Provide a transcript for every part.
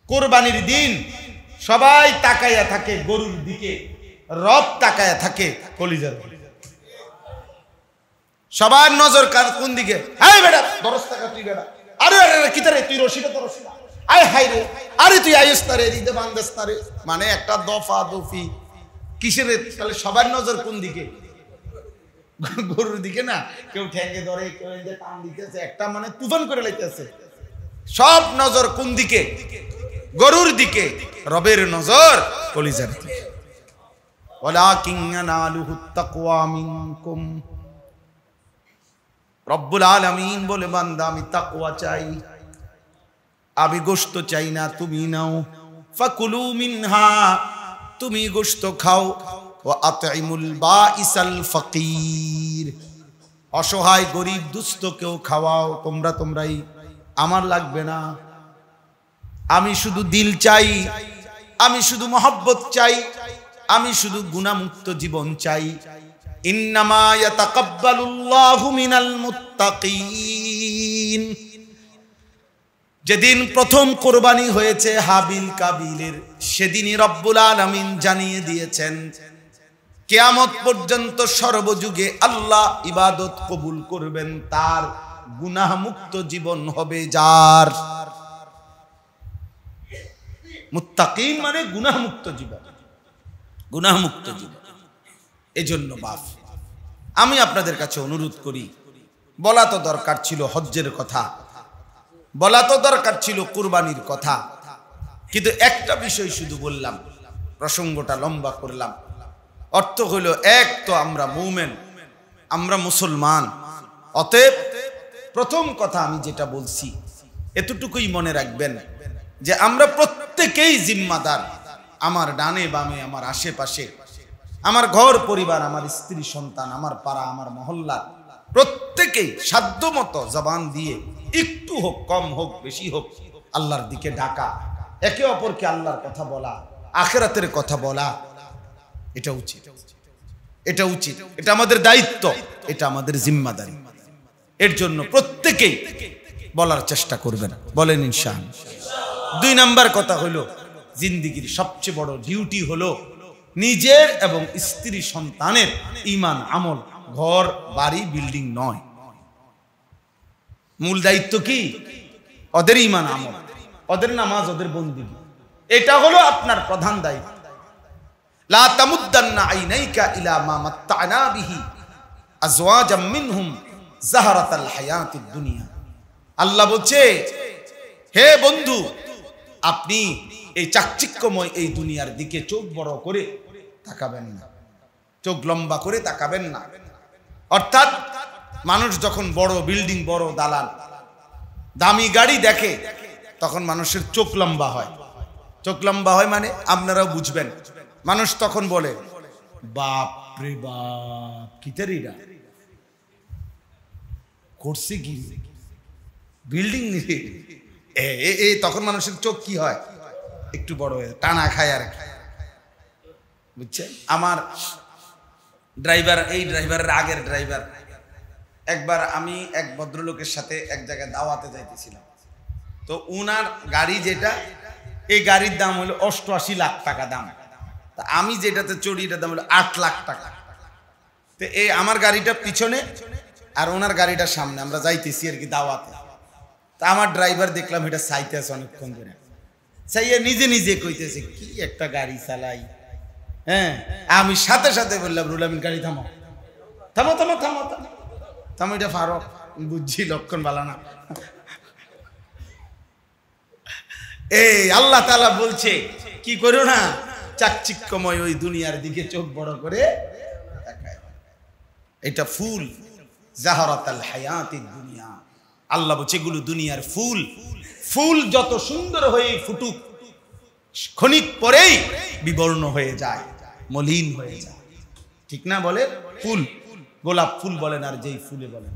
কুরবানির দিন সবাই তাকায়া থাকে গরুর দিকে, রব তাকায়া থাকে কলিজার দিকে। সবার নজর কার কোন দিকে? এই বেটা দরস টাকা তুই বেটা, আরে আরে কি তারে তুই রশিটা দরস না, আয় হাই রে, আরে তুই আইস তারে দিতে বান্দাস তারে, মানে একটা দফা দফি কিসের? তাহলে সবার নজর কোন দিকে? গরুর দিকে না। কেউ ঠ্যাঙ্গে ধরে, কেউ টান দিতেছে, একটা মানে তুফান করে লাইতেছে। সব নজর কোন দিকে? গরুর দিকে। রবের নজর কলিজার দিকে। ওয়ালাকিন ইয়ানালুহুত তাকওয়া মিনকুম, রব্বুল আলামিন বলে বান্দা আমি তাকওয়া চাই, আমি গোশত চাই না, তুমি নাও। ফাকুলু মিনহা, তুমি গোশত খাও। ওয়া আতইমুল বাইসাল ফাকির, অসহায় গরিব দুস্থকেও খাওয়াও। তোমরাই, আমার লাগবে না। আমি শুধু দিল চাই, আমি শুধু মহব্বত চাই, আমি শুধু গুনাহমুক্ত জীবন চাই। ইন্নামা ইয়াতাকাব্বালুল্লাহু মিনাল মুত্তাকিন। যেদিন প্রথম কোরবানি হয়েছে হাবিল কাবিলের, সেদিনই রব্বুল আলামিন জানিয়ে দিয়েছেন কিয়ামত পর্যন্ত সর্বযুগে আল্লাহ ইবাদত কবুল করবেন তার, গুনাহমুক্ত জীবন হবে যার। মুত্তাকিন মানে গুনাহমুক্ত জীবন, গুনাহমুক্ত জীবন। এজন্য বাপ, আমি আপনাদের কাছে অনুরোধ করি, বলা তো দরকার ছিল হজ্জের কথা, বলা তো দরকার ছিল কুরবানির কথা, কিন্তু একটা বিষয় শুধু বললাম, প্রসঙ্গটা লম্বা করলাম। অর্থ হইল, এক তো আমরা মুমিন, আমরা মুসলমান, অতএব প্রথম কথা আমি যেটা বলছি এতটুকুই মনে রাখবেন যে আমরা প্রত্যেকেই জিম্মাদার। আমার ডানে বামে, আমার আশেপাশে, আমার ঘর পরিবার, আমার স্ত্রী সন্তান, আমার পাড়া, আমার মহল্লা, প্রত্যেকেই সাধ্যমতো জবান দিয়ে একটু হোক, কম হোক, বেশি হোক, আল্লাহর দিকে ডাকা, একে অপরকে আল্লাহর কথা বলা, আখিরাতের কথা বলা, এটা উচিত, এটা উচিত, এটা আমাদের দায়িত্ব, এটা আমাদের জিম্মাদারি। এর জন্য প্রত্যেকেই বলার চেষ্টা করবেন, বলেন ইনশাআল্লাহ। দুই নাম্বার কথা হলো, জিন্দেগির সবচেয়ে বড় ডিউটি হলো নিজের এবং স্ত্রী সন্তানের ঈমান আমল, ঘর বাড়ি বিল্ডিং নয়। মূল দায়িত্ব কি? ওদের ঈমান আমল, ওদের নামাজ, ওদের বন্দেগী, এটা হলো আপনার প্রধান দায়িত্ব। লা তামুদ্দান্না আইনাইকা ইলা মা মাত্তা'না বিহি আজওয়াজাম মিনহুম যাহরাতাল হায়াতিদ দুনিয়া। আল্লাহ বলছে, হে বন্ধু, আপনি এই চাকচিক্যময় এই দুনিয়ার দিকে চোখ বড় করে তাকাবেন না, চোখ লম্বা করে তাকাবেন না। অর্থাৎ মানুষ যখন বড় বিল্ডিং, বড় দালান, দামি গাড়ি দেখে, তখন মানুষের চোখ লম্বা হয়। চোখ লম্বা হয় মানে আপনারাও বুঝবেন। মানুষ তখন বলে, বাপ রে বাপ, কিতারিরা করছে কি, বিল্ডিং নিয়ে। তখন মানুষের চোখ কি হয়? একটু বড় হয়ে টানা খায় আর কি, বুঝছেন? আমার ড্রাইভার, এই ড্রাইভারের আগের ড্রাইভার, একবার আমি এক ভদ্রলোকের সাথে এক জায়গায় দাওয়াতে যাইতেছিলাম। তো উনার গাড়ি যেটা, এই গাড়ির দাম হলো 88 লাখ টাকা দাম। তা আমি যেটাতে চড়ি এটার দাম হলো 8 লাখ টাকা। তো এই আমার গাড়িটা পিছনে আর ওনার গাড়িটা সামনে, আমরা যাইতেছি আর কি দাওয়াতে। তা আমার ড্রাইভার দেখলাম এটা চাইতে আছে অনেকক্ষণ ধরে, চাইয়া নিজে নিজে কইতেছে, কি একটা গাড়ি চালাই। হ্যাঁ, আমি সাথে সাথে বললাম, রুল আমিন গাড়ি থামো, থামো থামো থামো থামো থামো, এটা ফারক, বুঝছি লক্ষণ ভালো না। এই আল্লাহ তাআলা বলছে কি করো না, চাকচিক্যময় ওই দুনিয়ার দিকে চোখ বড় করে তাকায়। এটা ফুল, জাহরাতাল হায়াতিদ দুনিয়া। আল্লাহ বলছে এগুলো দুনিয়ার ফুল। ফুল যত সুন্দর হয়ে ফুটুক, ক্ষণিক পরেই বিবর্ণ হয়ে যায়, মলিন হয়ে যায়, ঠিক না? বলে ফুল, গোলাপ ফুল বলেন আর যেই ফুলে বলেন।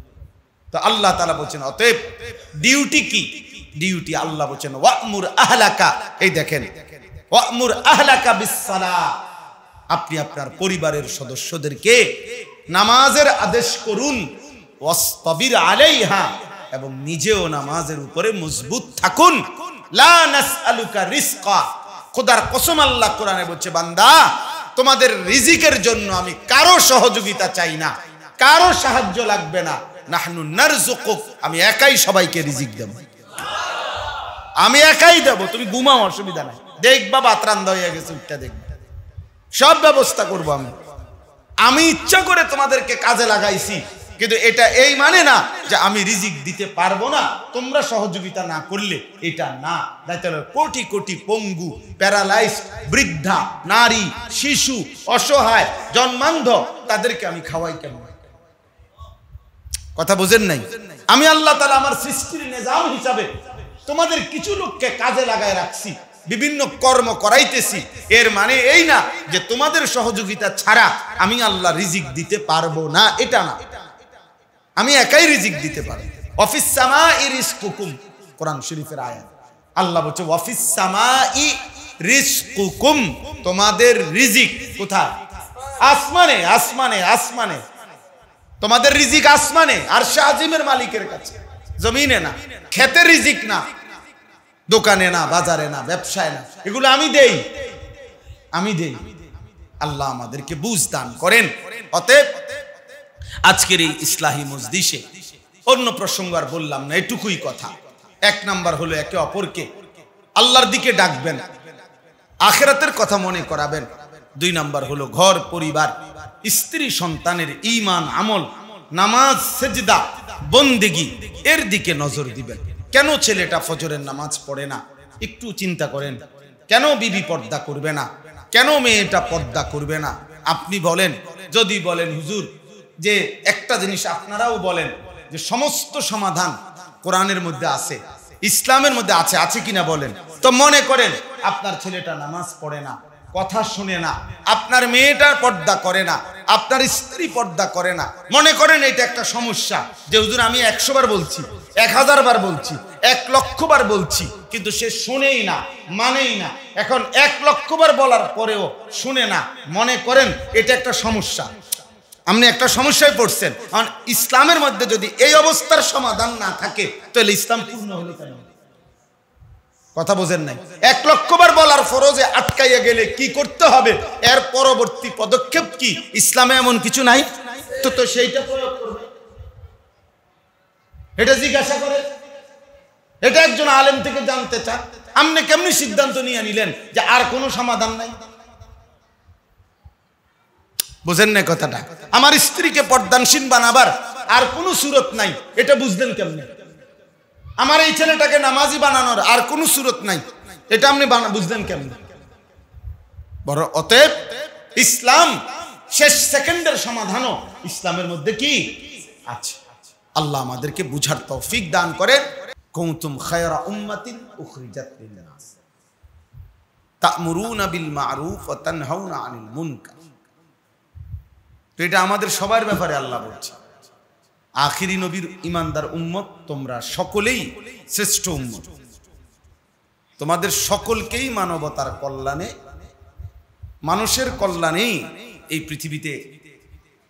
তো আল্লাহ তাআলা বলছেন, অতএব ডিউটি কি? ডিউটি আল্লাহ বলছেন, ওয়া'মুর আহলাকা, এই দেখেন, ওয়া'মুর আহলাকা বিস-সালাহ, আপনি আপনার পরিবারের সদস্যদেরকে নামাজের আদেশ করুন, ওয়াসতাবির আলাইহা, এবং নিজেও নামাজের উপরে মজবুত থাকুন। লা নাসআলুকা রিজকা, খোদার কসম আল্লাহ কোরআনে বলছে, বান্দা তোমাদের রিজিকের জন্য আমি কারো সহযোগিতা চাই না, কারো সাহায্য লাগবে না। নাহনু নারযুকুক, আমি একাই সবাইকে রিজিক দেব, আমি একাই দেব, তুমি ঘুমাও, অসুবিধা নাই। দেখবা ভাত রান্না হয়ে গেছে, উঠটা দেখবা, সব ব্যবস্থা করবো আমি। আমি ইচ্ছা করে তোমাদেরকে কাজে লাগাইছি, কিন্তু এটা এই মানে না যে আমি রিজিক দিতে পারবো না তোমরা সহযোগিতা না করলে, এটা না। কোটি কোটি পঙ্গু, প্যারালাইজড, বৃদ্ধা, নারী, শিশু, অসহায়, জন্মান্ধ, তাদেরকে আমি খাওয়াই কেমন? কথা বুঝেন নাই? আমি আল্লাহ তাআলা আমার সৃষ্টির নিজাম হিসাবে তোমাদের কিছু লোককে কাজে লাগায় রাখছি, বিভিন্ন কর্ম করাইতেছি। এর মানে এই না যে তোমাদের সহযোগিতা ছাড়া আমি আল্লাহ রিজিক দিতে পারবো না, এটা না। আমি একাই রিজিক দিতে পারি। ওয়াফিস সামাই রিজকুকুম, কোরআন শরীফের আয়াত। আল্লাহ বলছে ওয়াফিস সামাই রিজকুকুম, তোমাদের রিজিক কোথায়? আসমানে, আসমানে, আসমানে। তোমাদের রিজিক আসমানে, আরশে আজিমের মালিকের কাছে, জমিনে না। খেতে রিজিক না, দোকানে না, বাজারে না, ব্যবসায় না, এগুলো আমি দেই, আমি দেই। আল্লাহ আমাদেরকে বুঝ দান করেন। অতএব আজকের এই ইসলাহি মজলিসে অন্য প্রসঙ্গ আর বললাম না, এটুকুই কথা। এক নাম্বার হলো একে অপরকে আল্লাহর দিকে ডাকবেন, আখিরাতের কথা মনে করাবেন। দুই নাম্বার হলো ঘর পরিবার, স্ত্রী সন্তানের ঈমান, আমল, নামাজ, সেজদা, বন্দেগী, এর দিকে নজর দিবেন। কেন ছেলেটা ফজরের নামাজ পড়ে না একটু চিন্তা করেন। কেন বিবি পর্দা করবে না? কেন মেয়েটা পর্দা করবে না? আপনি বলেন, যদি বলেন হুজুর যে একটা জিনিস আপনারাও বলেন যে সমস্ত সমাধান কোরআনের মধ্যে আছে, ইসলামের মধ্যে আছে, আছে কিনা বলেন। তো মনে করেন আপনার ছেলেটা নামাজ পড়ে না, কথা শুনে না, আপনার মেয়েটা পর্দা করে না, আপনার স্ত্রী পর্দা করে না, মনে করেন এটা একটা সমস্যা। যে হুজুর আমি 100 বার বলছি, 1000 বার বলছি, 1 লক্ষ বার বলছি, কিন্তু সে শুনেই না, মানেই না। এখন 1 লক্ষ বার বলার পরেও শুনে না, মনে করেন এটা একটা সমস্যা। আপনি একটা সমস্যায় পড়ছেন। কারণ ইসলামের মধ্যে যদি এই অবস্থার সমাধান না থাকে তাহলে ইসলাম পূর্ণ হলো কেন? কথা বোঝেন নাই? 1 লক্ষ বার বলার ফরজে আটকাইয়া গেলে কি করতে হবে, এর পরবর্তী পদক্ষেপ কি? ইসলামে এমন কিছু নাই তো সেইটা প্রয়োগ করবে, এটা জিজ্ঞাসা করে, এটা একজন আলেম থেকে জানতে চান। আপনি কেমনি সিদ্ধান্ত নিয়ে নিলেন যে আর কোনো সমাধান নাই? বুঝেন না কথাটা? আমার স্ত্রীকে পর্দানশীল বানাবার আর কোনো সুরত নাই, এটা বুঝলেন কেমনে? আমার এই ছেলেটাকে নামাজি বানানোর আর কোনো সুরত নাই, এটা আপনি বুঝলেন কেমনে? বড় অতএব ইসলাম শেষ সেকেন্ডের সমাধানও ইসলামের মধ্যে কি আছে? আল্লাহ আমাদেরকে বুঝার তৌফিক দান করে। কুনতুম খায়রা উম্মাতিন উখরিজাত লিন-নাস তা'মুরুনা বিল মা'রুফ ওয়া তানহাউনা আনিল মুনকার। তো এটা আমাদের সবার ব্যাপারে আল্লাহ বলছে, আখিরি নবীর ঈমানদার উম্মত তোমরা সকলেই শ্রেষ্ঠ উম্মত, তোমাদের সকলকেই মানবতার কল্যাণে, মানুষের কল্যাণেই এই পৃথিবীতে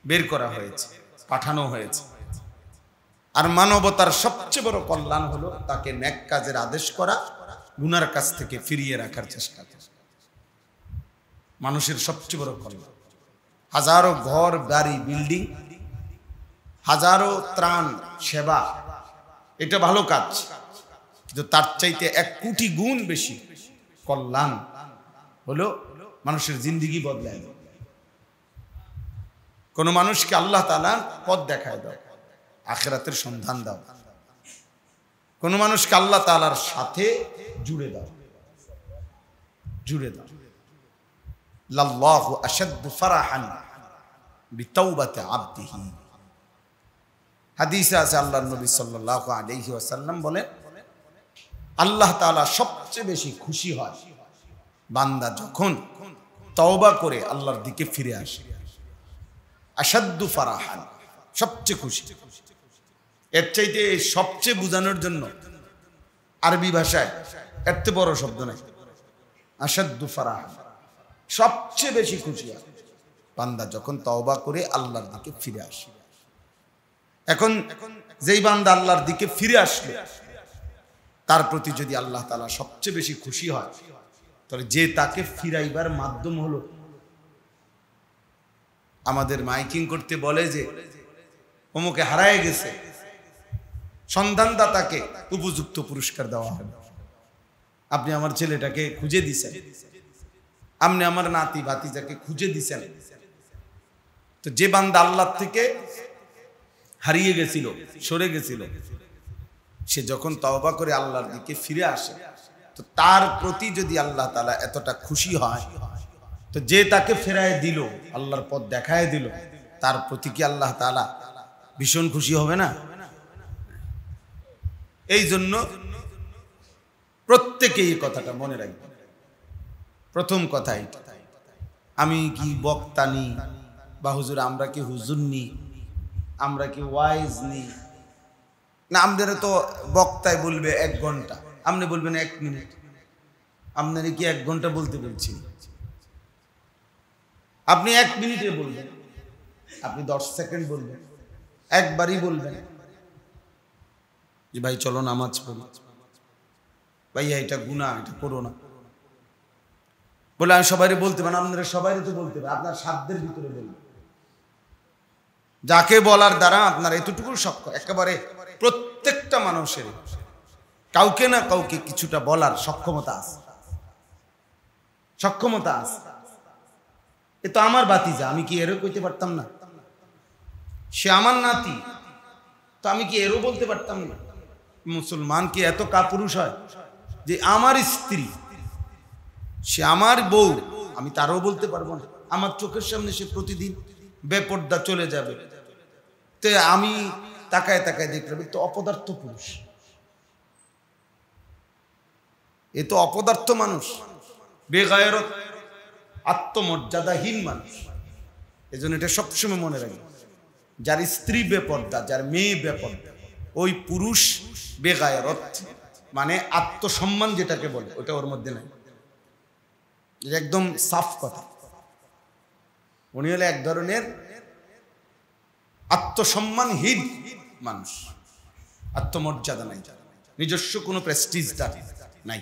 বের করা হয়েছে, পাঠানো হয়েছে। আর মানবতার সবচেয়ে বড় কল্যাণ হলো তাকে নেক কাজের আদেশ করা, গুনার কাছ থেকে ফিরিয়ে রাখার চেষ্টা করা। মানুষের সবচেয়ে বড় কল্যাণ। হাজারো ঘর, বাড়ি, বিল্ডিং, হাজারো ত্রাণ সেবা, এটা ভালো কাজ, কিন্তু তার চাইতে 1 কোটি গুণ বেশি কল্যাণ হলো মানুষের জিন্দেগি বদলায় দাও। কোন মানুষকে আল্লাহ তাআলা পথ দেখায় দাও, আখিরাতের সন্ধান দাও। কোন মানুষকে আল্লাহ তাআলার সাথে জুড়ে দাও, জুড়ে দাও। লাল্লাহু আশাদ্দু ফারাহান বিতাওবাতি আবদিহি। হাদিসে আছে আল্লাহর নবী সাল্লাল্লাহু আলাইহি ওয়াসাল্লাম বলেন, আল্লাহ তাআলা সবচেয়ে বেশি খুশি হয় বান্দা যখন তওবা করে আল্লাহর দিকে ফিরে আসে। আশাদ্দু ফারাহান, সবচেয়ে খুশি। এর চাইতে সবচেয়ে বোঝানোর জন্য আরবি ভাষায় এর চেয়ে বড় শব্দ নাই। আশাদ্দু ফারাহান, সবচেয়ে বেশি খুশি হয় বান্দা যখন তওবা করে আল্লাহর দিকে ফিরে আসে। এখন যেই বান্দা আল্লাহর দিকে ফিরে আসলো তার প্রতি যদি আল্লাহ তাআলা সবচেয়ে বেশি খুশি হয়, তাহলে যে তাকে ফিরাইবার মাধ্যম হলো। আমাদের মাইকিং করতে বলে যে অমুকে হারায় গেছে, সন্ধানদাতাকে উপযুক্ত পুরস্কার দেওয়া হবে। আপনি আমার ছেলেটাকে খুঁজে দিছেন, আপনি আমার নাতি ভাতিজাকে খুঁজে দিছেন, তো যে বান্দা আল্লাহ থেকে হারিয়ে গেছিল, সরে গেছিল, সে যখন তওবা করে আল্লাহর দিকে ফিরে আসে, তো তার প্রতি যদি আল্লাহ তাআলা এতটা খুশি হয়, তো যে তাকে ফেরায় দিল, আল্লাহর পথ দেখায় দিল, তার প্রতি কি আল্লাহ তাআলা ভীষণ খুশি হবে না? এই জন্য প্রত্যেকে এই কথাটা মনে রাখবে। প্রথম কথা এটা, আমি কি বক্তা নি বা হুজুর, আমরা কি হুজুর নি, আমরা কি ওয়াইজ নি না? আমাদের তো বক্তায় বলবে 1 ঘন্টা, আপনি বলবেন 1 মিনিট। আপনার কি 1 ঘন্টা বলতে বলছি? আপনি 1 মিনিটে বলবেন, আপনি 10 সেকেন্ড বলবেন, একবারই বলবেন যে ভাই চলো নামাজ পড়ি, ভাইয়া এটা গুনাহ, এটা করো না। বলে আমি সবাই বলতে পারেন, আপনারা সবাই তো বলতে পারেন, আপনার সাধ্যের ভিতরে বলবেন। যাকে বলার দ্বারা আপনার এতটুকু সক্ষম, একেবারে প্রত্যেকটা মানুষের কাউকে না কাউকে কিছুটা বলার সক্ষমতা আছে, সক্ষমতা আছে। এ তো আমার ভাতিজা, আমি কি এরও কইতে পারতাম না? সে আমার নাতি, তো আমি কি এরও বলতে পারতাম না? মুসলমান কি এত কাপুরুষ হয় যে আমার স্ত্রী, সে আমার বউ, আমি তারও বলতে পারবো না? আমার চোখের সামনে সে প্রতিদিন বেপর্দা চলে যাবে, তো আমি তাকায় তাকায় দেখলাম, তো অপদার্থ পুরুষ, এ তো অপদার্থ মানুষ, বেগায়রত, আত্মমর্যাদাহীন মানুষ। এজন্য এটা সবসময় মনে রাখবে, যার স্ত্রী বেপর্দা, যার মেয়ে বেপর্দা, ওই পুরুষ বেগায়রত, মানে আত্মসম্মান যেটাকে বলে, ওটা ওর মধ্যে নাই। একদম সাফ কথা। উনি হলে এক ধরনের আত্মসম্মানহীন মানুষ, আত্মমর্যাদা নাই, নিজস্ব কোনো প্রেস্টিজ তার নাই,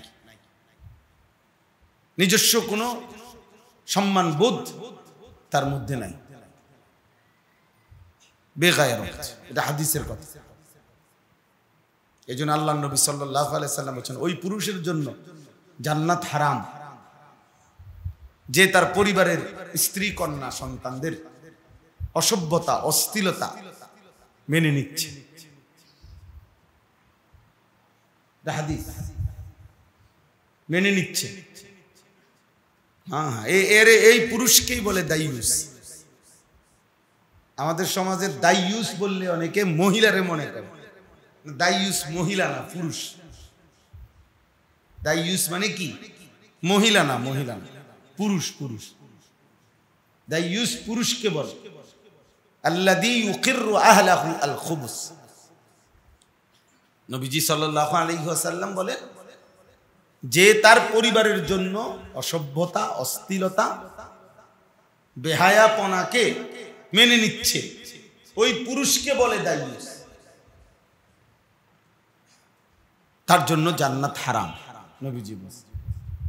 নিজস্ব কোনো সম্মান বোধ তার মধ্যে নাই, বেগায়রত। এটা হাদিসের কথা। এই জন্য আল্লাহ নবী সাল্লাল্লাহু আলাইহি সাল্লাম বলেছেন, ওই পুরুষের জন্য জান্নাত হারাম যে তার পরিবারের স্ত্রী কন্যা সন্তানদের অসভ্যতা অশ্লীলতা মেনে নিচ্ছে। হাদিস মেনে নিচ্ছে। হ্যাঁ হ্যাঁ, এই পুরুষকেই বলে দাইয়ুস। আমাদের সমাজে দাইয়ুস বললে অনেকে মহিলারে মনে করে, দাইয়ুস মহিলা না, পুরুষ। দাইয়ুস মানে কি? মহিলা না, মহিলা না, পুরুষ। পুরুষ দাইয়ুস পুরুষকে বলে, আল্লাযী ইউকিররু আহলাহু আল খুবুস। নবীজি সাল্লাল্লাহু আলাইহি ওয়াসাল্লাম বলে, যে তার পরিবারের জন্য অসভ্যতা অশ্লীলতা বেহায়াপনাকে মেনে নিচ্ছে, ওই পুরুষকে বলে দাইয়ুস। তার জন্য জান্নাত হারাম। নবীজি বলেন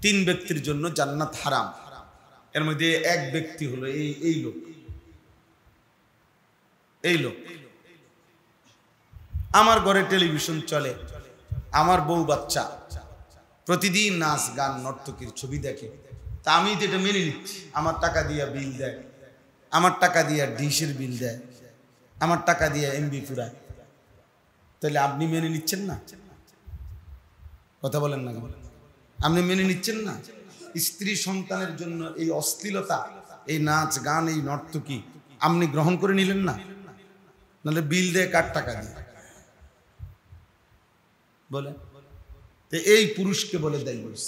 3 ব্যক্তির জন্য জান্নাত হারাম। এর মধ্যে এক ব্যক্তি হলো এই লোক। আমার ঘরে টেলিভিশন চলে, আমার বউ বাচ্চা প্রতিদিন নাচ গান নর্তকীর ছবি দেখে, তা আমি তো এটা মেনে নিচ্ছি। আমার টাকা দিয়ে বিল দেয়, আমার টাকা দিয়ে ডিশের বিল দেয়, আমার টাকা দিয়ে এমবি পুরায়, তাহলে আপনি মেনে নিচ্ছেন না? কথা বলেন না, আপনি মেনে নিচ্ছেন না? স্ত্রী সন্তানের জন্য এই অশ্লীলতা, এই নাচ গান, এই নর্তকী আপনি গ্রহণ করে নিলেন না? নাহলে বিল দেয় কার টাকা দিয়ে? বলে তো এই পুরুষকে বলে দাইয়ুস,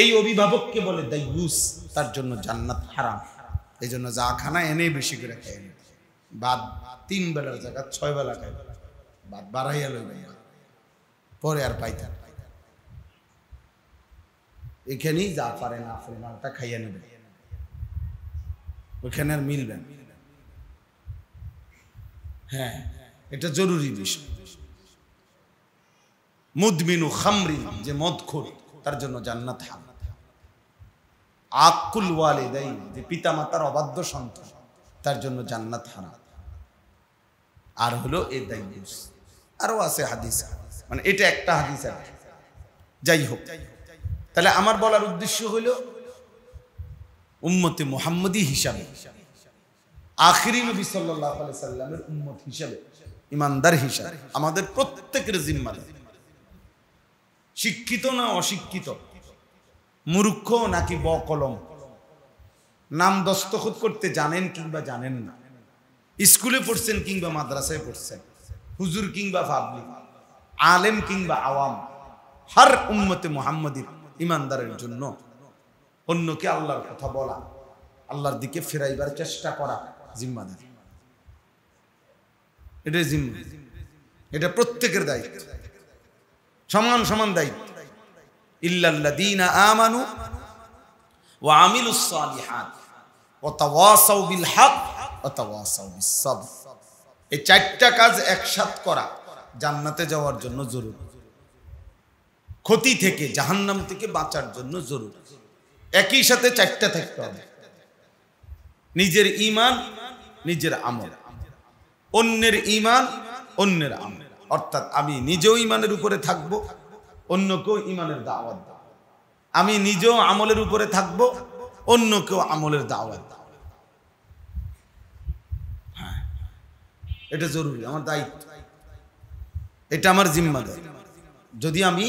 এই অভিভাবককে বলে দাইয়ুস। তার জন্য জান্নাত হারাম। এই জন্য যা খানা এনে বেশি করে খায়, বাদ 3 বেলার জায়গা 6 বেলা খায়, বাদ বাড়াইয়া লইবে, পরে আর পাইতে এখানেই যা পারে না পারে না ওটা খাইয়া নেবে, ওখানে আর মিলবেন। হ্যাঁ, এটা জরুরি বিষয়। মুদমিনু খামরিন, যে মদখোর, তার জন্য জান্নাত হারাম। আকুল ওয়ালিদাইন, যে পিতামাতার অবাধ্য সন্তান, তার জন্য জান্নাত হারাম। আর হলো এ দাইয়ুস, আরো আছে হাদিস, মানে এটা একটা হাদিস আর যাই হোক। তাহলে আমার বলার উদ্দেশ্য হলো উম্মতে মুহাম্মদী হিসাবে, আখিরি নবী সাল্লাল্লাহু আলাইহি সাল্লামের উম্মত হিসাবে, ইমানদার হিসাবে আমাদের প্রত্যেকের জিম্মাদারি, শিক্ষিত না অশিক্ষিত, মূর্খ নাকি বকলম, নাম দস্তখত করতে জানেন কিংবা জানেন না, স্কুলে পড়ছেন কিংবা মাদ্রাসায় পড়ছেন, হুজুর কিংবা পাবলিক, আলেম কিংবা আওয়াম, হর উম্মতে মুহাম্মদীর ইমানদারের জন্য অন্যকে আল্লাহর কথা বলা, আল্লাহর দিকে ফেরাইবার চেষ্টা করা জিম্মাদারি। এটা জিম্মা, এটা প্রত্যেকের দায়িত্ব, সমান সমান দায়িত্ব। ইল্লাল্লাযীনা আমানু ওয়া আমিলুস সালিহাত ওয়া তাওয়াসাউ বিল হক ওয়া তাওয়াসাউ বিস সাবর। এই চারটা কাজ একসাথে করা জান্নাতে যাওয়ার জন্য জরুরি, ক্ষতি থেকে জাহান্নাম থেকে বাঁচার জন্য জরুরি। একই সাথে চারটা থাকতে হবে, নিজের ঈমান, নিজের আমল, অন্যের ঈমান, অন্যের আমল। অর্থাৎ আমি নিজেও ঈমানের উপরে থাকবো, অন্যকেও ঈমানের দাওয়াত দেব, আমি নিজেও আমলের উপরে থাকবো, অন্যকেও আমলের দাওয়াত দেব। হ্যাঁ, এটা জরুরি, আমার দায়িত্ব, এটা আমার জিম্মাদারি। যদি আমি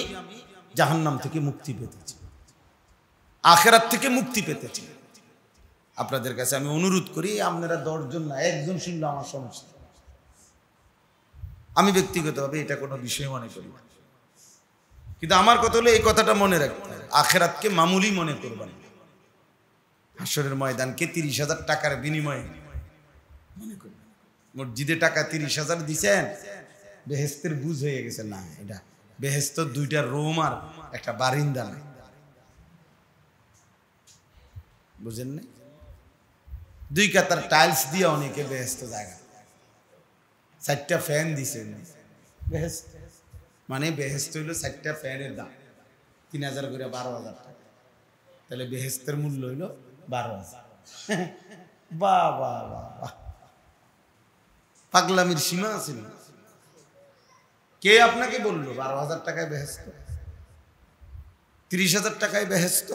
জাহান্নাম থেকে মুক্তি পেতে চাই, আখিরাত থেকে মুক্তি পেতে চাই, আপনাদের কাছে আমি অনুরোধ করি, আপনারা 10 জন না, একজন শুনলে আমার সমস্যা। আমি ব্যক্তিগতভাবে এটা কোনো বিষয় মনে করি না, কিন্তু আমার কথা হলো এই কথাটা মনে রাখতে হবে, আখিরাতকে মামুলি মনে করবেন না, হাসরের ময়দানকে 30,000 টাকার বিনিময়ে মনে করবেন। মসজিদে টাকা 30,000 দিছেন, বেহেশতের বুঝ হয়ে গেছে না, এটা বেহেশত 2টা রুম আর একটা বারিন্দা নাই, বুঝেন না? 2 কাতার টাইলস দিয়ে অনেকে বেহেশত জায়গা, 4টা ফ্যান দিছে বেহেশত, মানে বেহেশত হইল 4টা ফ্যানের দাম 3,000 করে 12,000 টাকা, তাহলে বেহেশতের মূল্য হইল 12,000। বাহ বাহ বাহ, পাগলামির সীমা আছে না? কে আপনাকে বললো 12,000 টাকায় বেহেশত, 30,000 টাকায় বেহেশত?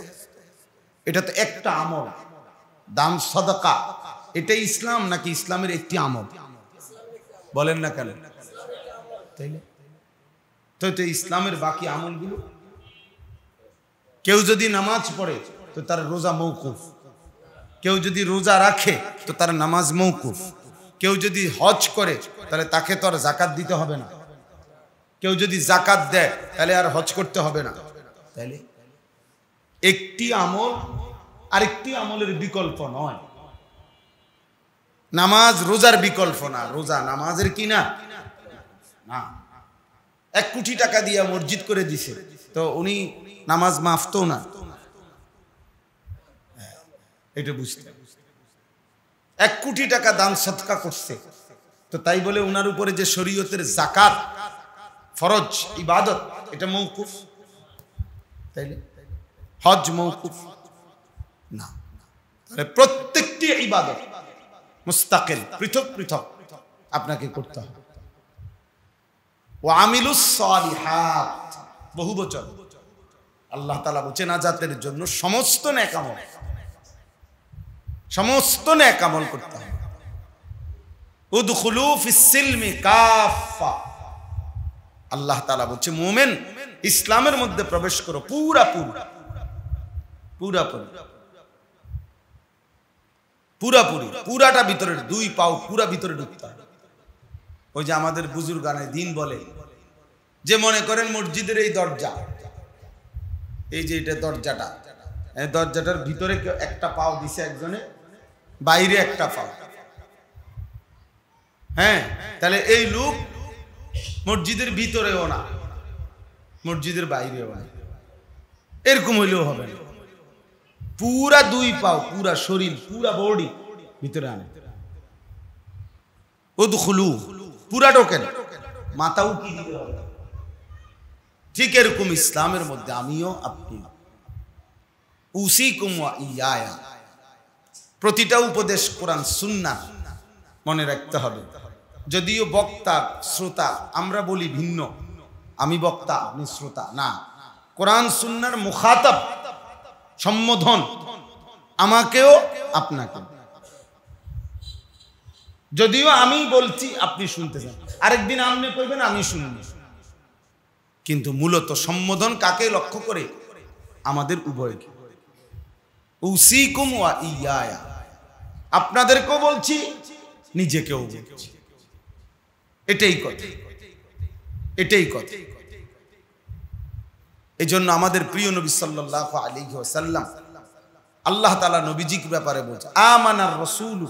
এটা তো একটা আমল, দান সাদাকা। এটা ইসলাম নাকি ইসলামের একটি আমল? বলেন না কেন? তাইলে তো ইসলামের বাকি আমলগুলো, কেউ যদি নামাজ পড়ে তো তার রোজা মওকুফ, কেউ যদি রোজা রাখে তো তার নামাজ মওকুফ, কেউ যদি হজ করে তাহলে তাকে তো আর যাকাত দিতে হবে না, কেউ যদি যাকাত দেয় তাহলে আর হজ করতে হবে না। তাইলে একটি আমল আরেকটি আমলের বিকল্প নয়, নামাজ রোজার বিকল্প না, রোজা নামাজের কি না? না। 1 কোটি টাকা দিয়ে মসজিদ করে দিছে তো উনি নামাজ মাফ তো না, এটা বুঝতে। 1 কোটি টাকা দান সদকা করছে তো তাই বলে উনার উপরে যে শরীয়তের যাকাত ফরজ ইবাদত এটা মওকুফ? তাইলে হজ মওকুফ না। তাহলে প্রত্যেকটি ইবাদত মুস্তাকিল, পৃথক পৃথক আপনাকে করতে হবে। ওয়া আমিলুস সালিহাত, বহুবচন। আল্লাহ তাআলা বলেন নাজাতের জন্য সমস্ত নেক আমল, সমস্ত নেক আমল করতে হবে। উদখুলু ফিস সিলমি কাফা, আল্লাহ তাআলা বলছে মুমিন ইসলামের মধ্যে প্রবেশ করো পুরাপুরি, পুরাপুরি, পুরাপুরি, পুরাটা ভিতরে, 2 পাও পুরা ভিতরে ঢুকতে হবে। ওই যে আমাদের বুজুর্গানে দিন বলে যে মনে করেন মসজিদের এই দরজা, এই যে এটা দরজাটা, এই দরজাটার ভিতরে একটা পাও দিছে একজনে, বাইরে একটা পাও। হ্যাঁ, তাহলে এই লোক মসজিদের ভিতরেও না, মসজিদের বাইরেও না, এরকম হইলেও হবে না। পুরা 2 পাও, পুরা শরীর, পুরা বডি ভিতরে আনে। উদখুলু, পুরা ঢোকেন, মাথাও কি দিতে হবে, ঠিক এরকম ইসলামের মধ্যে আমিও আপনি উসিকুম ওয়া ইয়া, প্রতিটা উপদেশ কোরআন সুন্নাহ মনে রাখতে হবে। যদিও বক্তা শ্রোতা আমরা বলি ভিন্ন, আমি বক্তা আপনি শ্রোতা না, কোরআন সুন্নাহর মুখাতাব সম্বোধন আমাকেও আপনাকে। যদিও আমি বলছি আপনি শুনতেছেন, আরেকদিন আপনি কইবেন আমি শুনবো, কিন্তু মূলত সম্বোধন কাকে লক্ষ্য করে? আমাদের উভয়কে। উসিকুম ওয়া ইয়া, আপনাদেরকেও বলছি নিজেকেও বলছি, এটাই কথা, এটাই কথা। এই জন্য আমাদের প্রিয় নবী সাল্লাল্লাহু আলাইহি ওয়াসাল্লাম আল্লাহ তাআলা নবীজির ব্যাপারে বলছে আমানার রাসূলু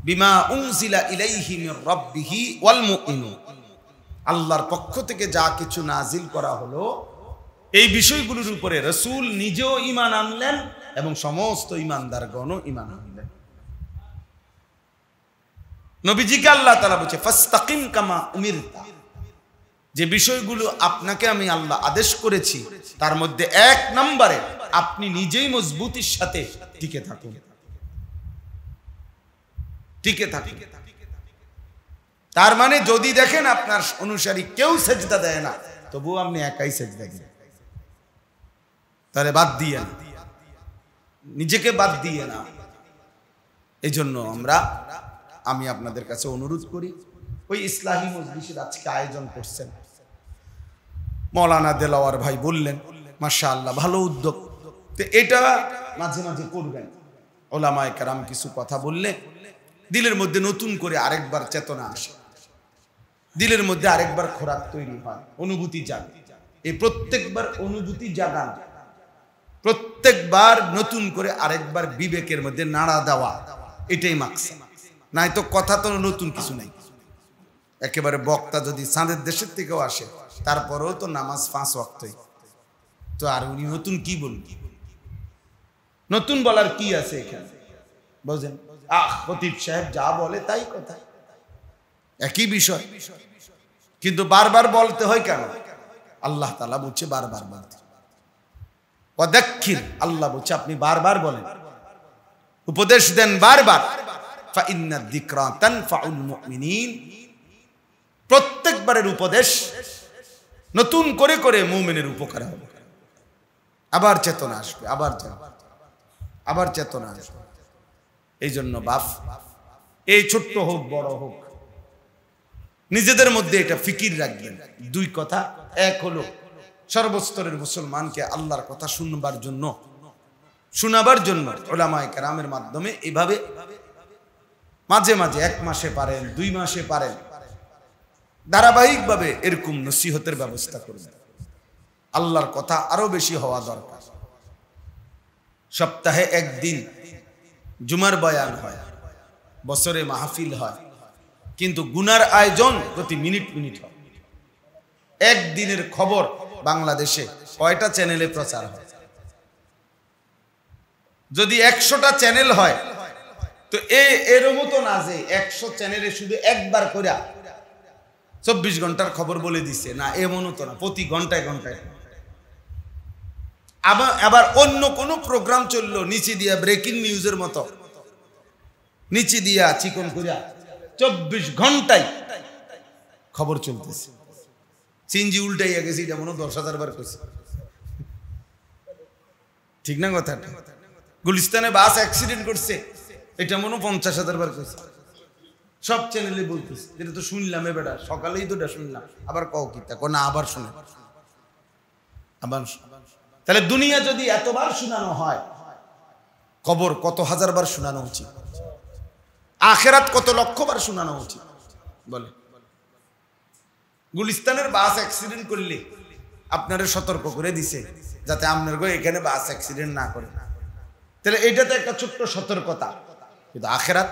বিমা উনজিলা ইলাইহি মির রাব্বিহি ওয়াল মুমিনুন, আল্লাহর পক্ষ থেকে যা কিছু নাজিল করা হলো এই বিষয়গুলোর উপরে রাসূল নিজেও ঈমান আনলেন এবং সমস্ত ঈমানদারগণও ঈমান আনলেন। নবীজিকে আল্লাহ তাআলা বলছে ফাস্তাকিম কামা উমিরতা, যে বিষয়গুলো আপনাকে আমি আল্লাহ আদেশ করেছি তার মধ্যে এক নম্বরে আপনি নিজেই মজবুতির সাথে টিকে থাকুন, টিকে থাকুন। তার মানে যদি দেখেন আপনার অনুসারী কেউ সেজদা দেয় না, তবুও আপনি একাই সেজদা দেন, তাহলে বাদ দিয়ে না, নিজেকে বাদ দিয়ে না। এই জন্য আমি আপনাদের কাছে অনুরোধ করি, ওই ইসলাহী মজলিসের আজকে আয়োজন করছেন, মৌলানা দেলাওয়ার ভাই বললেন মাশাআল্লাহ ভালো উদ্যোগ, তো এটা মাঝে মাঝে করবেন। ওলামায়ে কেরাম কিছু কথা বললে দিলের মধ্যে নতুন করে আরেকবার চেতনা আসে, দিলের মধ্যে আরেকবার খোরাক তৈরি হয়, অনুভূতি জাগে। এই প্রত্যেকবার অনুভূতি জাগান, প্রত্যেকবার নতুন করে আরেকবার বিবেকের মধ্যে নাড়া দেওয়া, এটাই মাকসাদ। নাই তো কথা তো নতুন কিছু নাই। একেবারে বক্তা যদি চাঁদের দেশের থেকেও আসে তারপরেও তো নামাজ 5 ওয়াক্তই, তো আর উনি নতুন কি বলবেন? নতুন বলার কি আছে এখানে? বুঝেন, খতিব সাহেব যা বলে তাই কথা, একই বিষয়, কিন্তু বারবার বলতে হয় কেন? আল্লাহ তাআলা বলছে বারবার বলতে, ওয়াদাক্কির, আল্লাহ বলছে আপনি বারবার বলেন, উপদেশ দেন বারবার। ফা ইন্না যিকরা তানফাউল মুমিনিন, প্রত্যেকবারের উপদেশ নতুন করে করে মুমিনের উপকার হবে। আবার চেতনা আসবে, আবার চেতনা আসবে। এই জন্য বাপ, এই ছোট্ট হোক বড় হোক, নিজেদের মধ্যে এটা ফিকির রাখবেন। দুই কথা, এক হলো সর্বস্তরের মুসলমানকে আল্লাহর কথা শোনাবার জন্য উলামায়ে কেরামের মাধ্যমে এভাবে মাঝে মাঝে 1 মাসে পারেন, 2 মাসে পারেন, ধারাবাহিকভাবে এরকম নসিহতের ব্যবস্থা করবেন। আল্লাহর কথা আরো বেশি হওয়া দরকার। সপ্তাহে 1 দিন জুমার বয়ান হয়, বছরে মাহফিল হয়, কিন্তু গুনার আয়োজন প্রতি মিনিট মিনিট হয়। 1 দিনের খবর বাংলাদেশে কয়টা চ্যানেলে প্রচার হয়? যদি 100টা চ্যানেল হয় তো এরকম তো না যে 100 চ্যানেলে শুধু একবার করে 24 ঘন্টার খবর বলে দিছে, না এমনও তো না, প্রতি ঘন্টায় ঘন্টায়। আবার অন্য কোনো প্রোগ্রাম চললো নিচে দিয়া, ব্রেকিং নিউজের মতো নিচে দিয়া চিকন করিয়া 24 ঘন্টায় খবর চলতেছে। সিনজি উল্টাইয়া গেছে, এটা মনে 10,000 বার কইছে, ঠিক না কথাটা? গুলিস্তানে বাস অ্যাক্সিডেন্ট করছে, এটা মনে 50,000 বার কইছে। সব চ্যানেলে বলতেছে, এটা তো শুনলাম, বেটা সকালেই তো এটা শুনলাম, আবার কও কি তা না, আবার শুনে, আবার। তাহলে দুনিয়া যদি এতবার শোনানো হয়, কবর কত হাজার বার শোনানো উচিত, আখেরাত কত লক্ষ বার শোনানো উচিত বলে। গুলিস্তানের বাস অ্যাক্সিডেন্ট করলে আপনারা সতর্ক করে দিছে যাতে আপনার এখানে বাস অ্যাক্সিডেন্ট না করে, তাহলে এটা তো একটা ছোট্ট সতর্কতা। কিন্তু আখেরাত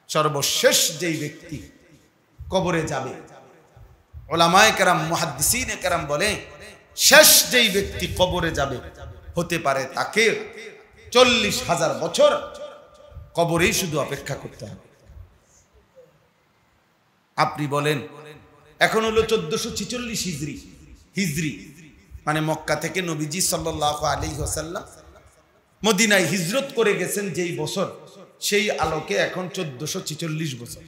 সর্বশেষ যেই ব্যক্তি কবরে যাবে, উলামায়ে কেরাম মুহাদ্দিসিনে কেরাম বলে শেষ যেই ব্যক্তি কবরে যাবে হতে পারে তাকে 40,000 বছর কবরেই শুধু অপেক্ষা করতে হবে। আপনি বলেন এখন হলো 1446 হিজরি, মানে মক্কা থেকে নবীজি সাল্লাল্লাহু আলাইহি ওয়াসাল্লাম মদিনায় হিজরত করে গেছেন যেই বছর, সেই আলোকে এখন 1446 বছর।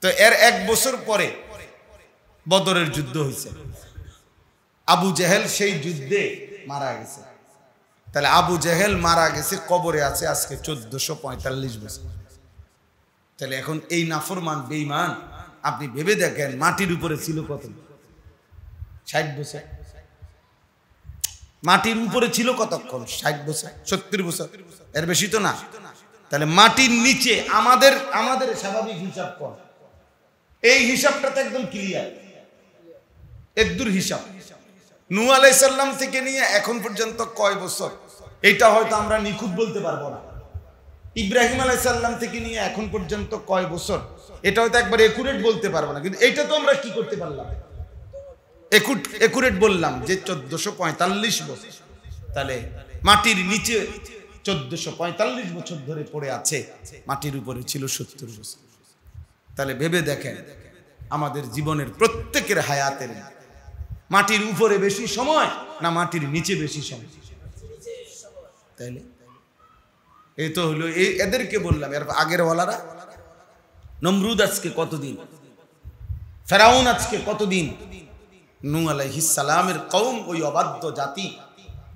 তো এর এক বছর পরে বদরের যুদ্ধ হয়েছে। আবু জেহেল সেই যুদ্ধে মারা গেছে। তাহলে আবু জেহেল মারা গেছে, কবরে আছে আজকে 1445 বছর। তাহলে এখন এই নাফরমান বেঈমান আপনি ভেবে দেখেন মাটির উপরে ছিল কত, 60 বছর। মাটির উপরে ছিল কতক্ষণ? 60 বছর, 70 বছর, এর বেশি তো না। তাহলে মাটির নিচে আমাদের স্বাভাবিক হিসাব কর, এই হিসাবটা তো একদম ক্লিয়ার, এদ্দুর হিসাব। নূহ আলাইহিস সালাম থেকে নিয়ে এখন পর্যন্ত কয় বছর, এটা হয়তো আমরা নিখুঁত বলতে পারবো না। ইব্রাহিম আলাইহিস সালাম থেকে নিয়ে এখন পর্যন্ত কয় বছর, এটা হয়তো একবার একুরেট বলতে পারবো না, কিন্তু এটা তো আমরা কি করতে পারলাম, একুরেট বললাম যে 1445 বছর। তাহলে মাটির নিচে 1445 বছর ধরে পড়ে আছে, মাটির উপরে ছিল 70 বছর। তাহলে ভেবে দেখেন আমাদের জীবনের প্রত্যেকের হায়াতের মাটির উপরে বেশি সময় না মাটির নিচে বেশি সময়? তাইলে এই তো হলো, এদেরকে বললাম। এর আগের ওয়ালারা, নমরুদ আজকে কতদিন, ফেরাউন আজকে কতদিন, নূহ আলাইহিস সালামের কওম, ওই অবাধ্য জাতি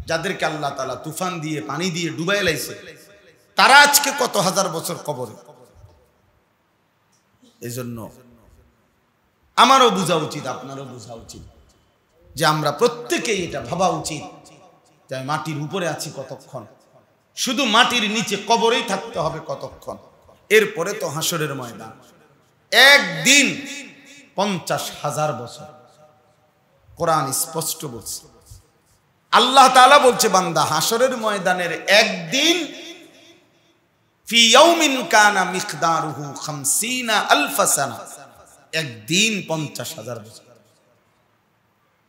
যাদেরকে আল্লাহ তাআলা তুফান দিয়ে পানি দিয়ে ডুবাই লাইছে, তারা আজকে কত হাজার বছর কবরে। এজন্য আমারও বোঝা উচিত, আপনারও বোঝা উচিত যে আমরা প্রত্যেকেই এটা ভাবা উচিত যে মাটির উপরে আছি কতক্ষণ, শুধু মাটির নিচে কবরেই থাকতে হবে কতক্ষণ। এরপরে তো হাসরের ময়দান, একদিন 50,000 বছর। কোরআন স্পষ্ট বলছে, আল্লাহ তাআলা বলছে বান্দা হাসরের ময়দানের একদিন ফি ইয়াউমিন কানা মিকদারুহু 50,000 সানা, একদিন 50,000 বছর।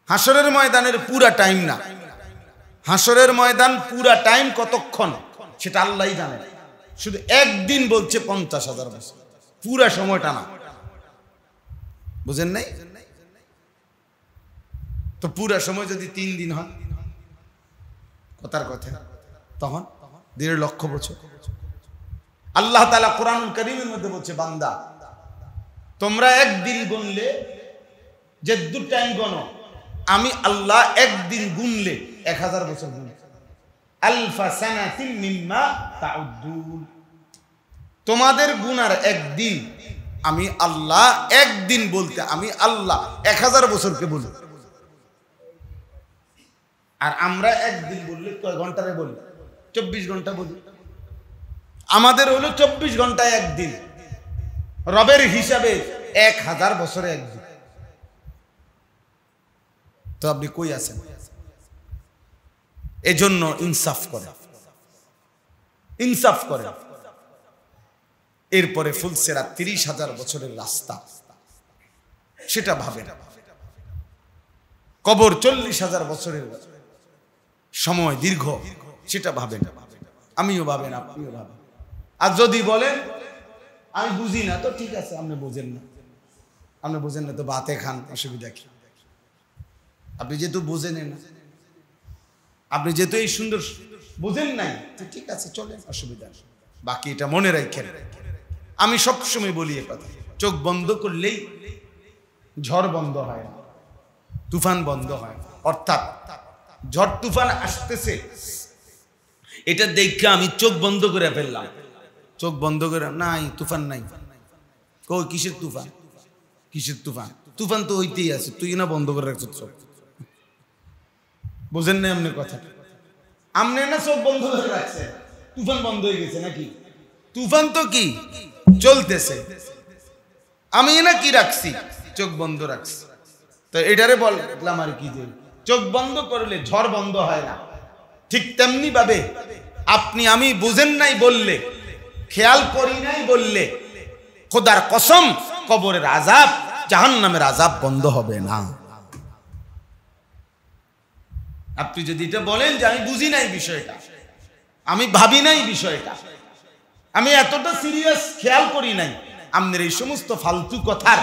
হাসরের ময়দানের পুরা টাইম না, হাসরের ময়দান পুরা টাইম কতক্ষণ সেটা আল্লাহই জানে, শুধু একদিন বলছে 50,000 বছর, পুরা সময়টা না। বুঝেন নাই? তো পুরা সময় যদি 3 দিন হয়, কথার কথা, তখন 1.5 লক্ষ বছর। আল্লাহ তাআলা কোরআনুল কারীমের মধ্যে বলছে বান্দা তোমরা একদিন গুনলে যে 2 টাইম গণো, আমি আল্লাহ একদিন গুনলে 1000 বছর গুনি। আলফা সানাতিন মিম্মা তাউদ্দুন, তোমাদের গুনার একদিন আমি আল্লাহ একদিন বলতে আমি আল্লাহ 1000 বছরকে বলি। আর আমরা একদিন বললে কয় ঘন্টারে বলি? 24 ঘন্টা বলি। আমাদের হলো 24 ঘন্টায় একদিন, রবের হিসাবে 1000 বছরে একদিন। তো আপনি কই আছেন? এজন্য ইনসাফ করে, ইনসাফ করে। এরপরে ফুলসেরা 30,000 বছরের রাস্তা, সেটা ভাবেন। কবর 40,000 বছরের সময় দীর্ঘ, সেটা ভাবেন। আমিও ভাবেন, আপনিও ভাবেন। আর যদি বলেন আমি বুঝি না, তো ঠিক আছে, আপনি বোঝেন না, আপনি বোঝেন না তো ভাতে খান, অসুবিধা কি? আপনি যেহেতু বোঝেন না, আপনি যেহেতু এই সুন্দর বোঝেন নাই, তো ঠিক আছে, চলেন, অসুবিধা। বাকি এটা মনে রাখেন, আমি সবসময় বলি এ কথা, চোখ বন্ধ করলেই ঝড় বন্ধ হয় না, তুফান বন্ধ হয় না। অর্থাৎ ঝড় তুফান আসতেছে, এটা দেখে আমি চোখ বন্ধ করে ফেললাম, চোখ বন্ধ করে নাই, তুফান নাই। কই কিসের তুফান? কিসের তুফান? তুফান তো হইতেই আছে, তুই না বন্ধ করে রাখছ চোখ। বোঝেন না এমনি কথা? আমনে না চোখ বন্ধ করে রাখছে, তুফান বন্ধ হয়ে গেছে নাকি? তুফান তো কি চলতেছে, আমি না কি রাখছি, চোখ বন্ধ রাখছি। তো এটারে বললাম আর কি, যে চোখ বন্ধ করলে ঝড় বন্ধ হয় না। ঠিক তেমনি ভাবে আপনি আমি বুঝেন নাই বললে, খেয়াল করি নাই বললে, খোদার কসম কবরের আযাব, জাহান্নামের আযাব বন্ধ হবে না। আপনি যদি এটা বলেন যে আমি বুঝি নাই বিষয়টা, আমি ভাবি নাই বিষয়টা, আমি এতটা সিরিয়াস খেয়াল করি নাই, আপনার এই সমস্ত ফালতু কথার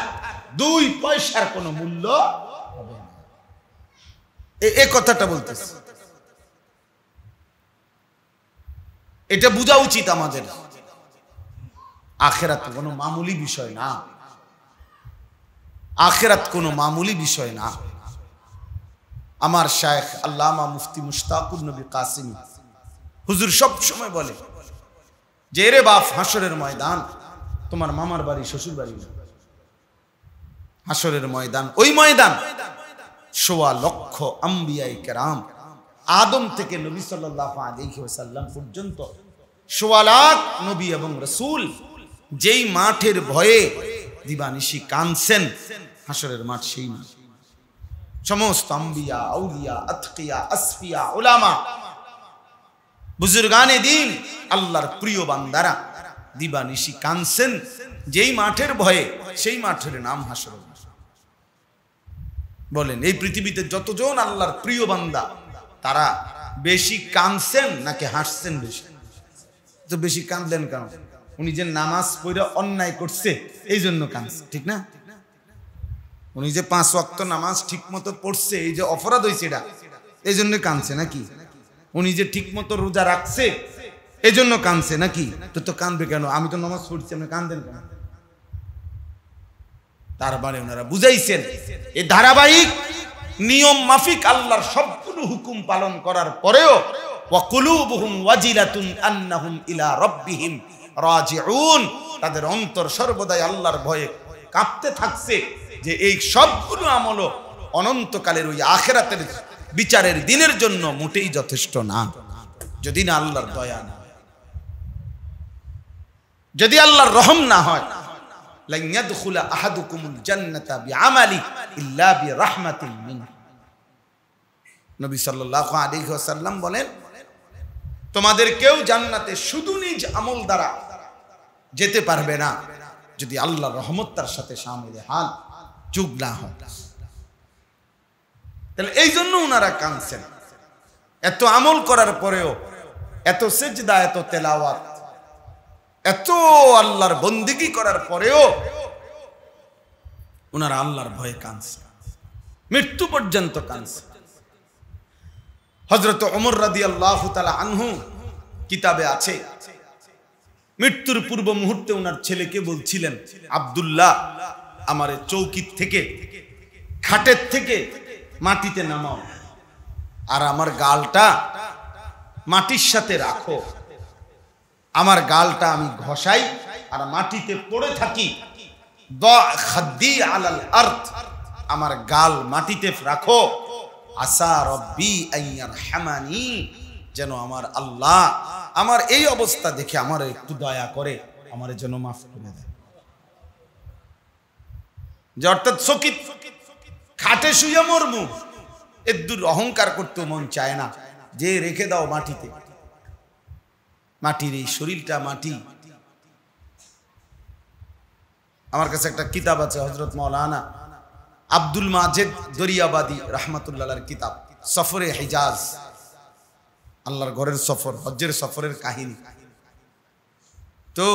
2 পয়সার কোনো মূল্য হবে না। এই কথাটা বলতেছে, এটা বোঝা উচিত আমাদের। আখিরাত কোনো মামুলি বিষয় না, আখিরাত কোনো মামুলি বিষয় না। আমার শায়েখ আল্লামা মুফতি মুশতাকুর নবী কাসিমি হুজুর সব সময় বলে যে রে বাপ, হাসরের ময়দান তোমার মামার বাড়ি শ্বশুর বাড়ি না। হাসরের ময়দান ওই ময়দান 1.25 লক্ষ আম্বিয়ায়ে কেরাম, আদম থেকে নবী সাল্লাল্লাহু আলাইহি ওয়াসাল্লাম পর্যন্ত 1.25 লাখ নবী এবং রাসূল যেই মাঠের ভয়ে দিবানিশি কাঁদছেন, হাসরের মাঠ সেই মাঠ। সমস্ত আম্বিয়া, আউলিয়া, আতকিয়া, আসফিয়া, উলামা, বুজুর্গানে দ্বীন, আল্লাহর প্রিয় বান্দারা দিবানিশি কাঁদছেন যেই মাঠের ভয়ে, সেই মাঠের নাম হাসরের মাঠ। বলেন, এই পৃথিবীতে যতজন আল্লাহর প্রিয় বান্দা তারা বেশি কাঁদছেন নাকি হাসছেন বেশি? তো বেশি কাঁদলেন কেন? উনি যে নামাজ পড়ে অন্যায় করছে এই জন্য কাঁদছে, ঠিক না? উনি যে 5 ওয়াক্ত নামাজ ঠিক মতো পড়ছে, এই যে অপরাধ হয়েছে এটা, এই জন্য কাঁদছে নাকি? উনি যে ঠিক মতো রোজা রাখছে এই জন্য কাঁদছে নাকি? তো কাঁদবে কেন? আমি তো নামাজ পড়ছি, আপনি কাঁদেন কেন? তারপরে ওনারা বুঝাইছেন এই ধারাবাহিক নিয়ম মাফিক আল্লাহর সবগুলো হুকুম পালন করার পরেও ওয়া কুলুবুহুম ওয়াজিলাতুন আন্নাহুম ইলা রাব্বিহিম রাজিউন, তাদের অন্তর সর্বদাই আল্লাহর ভয়ে কাঁপতে থাকছে যে এই সবগুলো আমল অনন্তকালের ওই আখিরাতের বিচারের দিনের জন্য মোটেই যথেষ্ট না, যদি না আল্লাহর দয়া না, যদি আল্লাহর রহম না হয়। লান ইয়াদখুলা আহাদুকুমুল জান্নাতা বিআমালি ইল্লা বিরাহমাতিন মিন। নবী সাল্লাল্লাহু আলাইহি ওয়াসাল্লাম বলেন, তোমাদের কেউ জান্নাতে শুধু নিজ আমল দ্বারা যেতে পারবে না যদি আল্লাহর রহমত তার সাথে শামিল হাল যোগ না হয়। তাহলে এই জন্য ওনারা কাঁদছেন। এত আমল করার পরেও, এত সিজদা, এত তেলাওয়াত, এত আল্লাহর বন্দেগী করার পরেও ওনারা আল্লাহর ভয়ে কাঁদছে, মৃত্যু পর্যন্ত কাঁদছে। হযরত ওমর রাদিয়াল্লাহু তাআলা আনহু কিতাবে আছে, মৃত্যুর পূর্ব মুহূর্তে ওনার ছেলেকে বলছিলেন, আব্দুল্লাহ, আমারে চৌকি থেকে, খাটের থেকে মাটিতে নামাও, আর আমার গালটা মাটির সাথে রাখো, আমার গালটা আমি ঘষাই আর মাটিতে পড়ে থাকি। দা খাদ্দি আলাল আরদ, আমার গাল মাটিতে রাখো। আসা রব্বি আইয়ারহামানি, যেন আমার আল্লাহ আমার এই অবস্থা দেখে আমার একটু দয়া করে, আমার যেন মাফ করে দেয়। যে অর্থাৎ সকিত খাটে শুয়ে মরমু, এদুর অহংকার করতে মন চায় না, যে রেখে দাও মাটিতে। মাটির এই শরীরটা মাটি। আমার কাছে একটা কিতাব আছে, হযরত মাওলানা আব্দুল মাজেদ দরিয়াবাদী রাহমাতুল্লাহর কিতাব, সফরে হিজাজ, আল্লাহর ঘরের সফর, হজ্জের সফরের কাহিনী। তো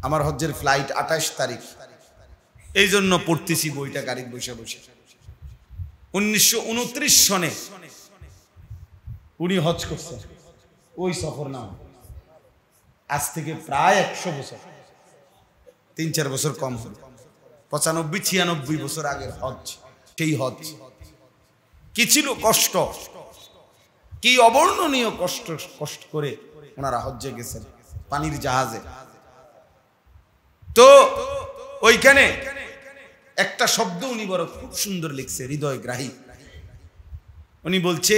আমার হজ্জের ফ্লাইট 28 তারিখ, এই জন্য পড়তেছি বইটা গাড়ি বসে বসে। 1929 সনে উনি হজ করছেন, ওই সফর নাম। আজ থেকে প্রায় 100 বছর, 3-4 বছর কম হল, 95-96 বছর আগের হজ। সেই হজ কি ছিল কষ্ট, কি অবর্ণনীয় কষ্ট করে ওনারা হজ্জে গেছেন পানির জাহাজে। তো ওইখানে একটা শব্দ উনি বড় খুব সুন্দর লিখছে, হৃদয়গ্রাহী। উনি বলছে,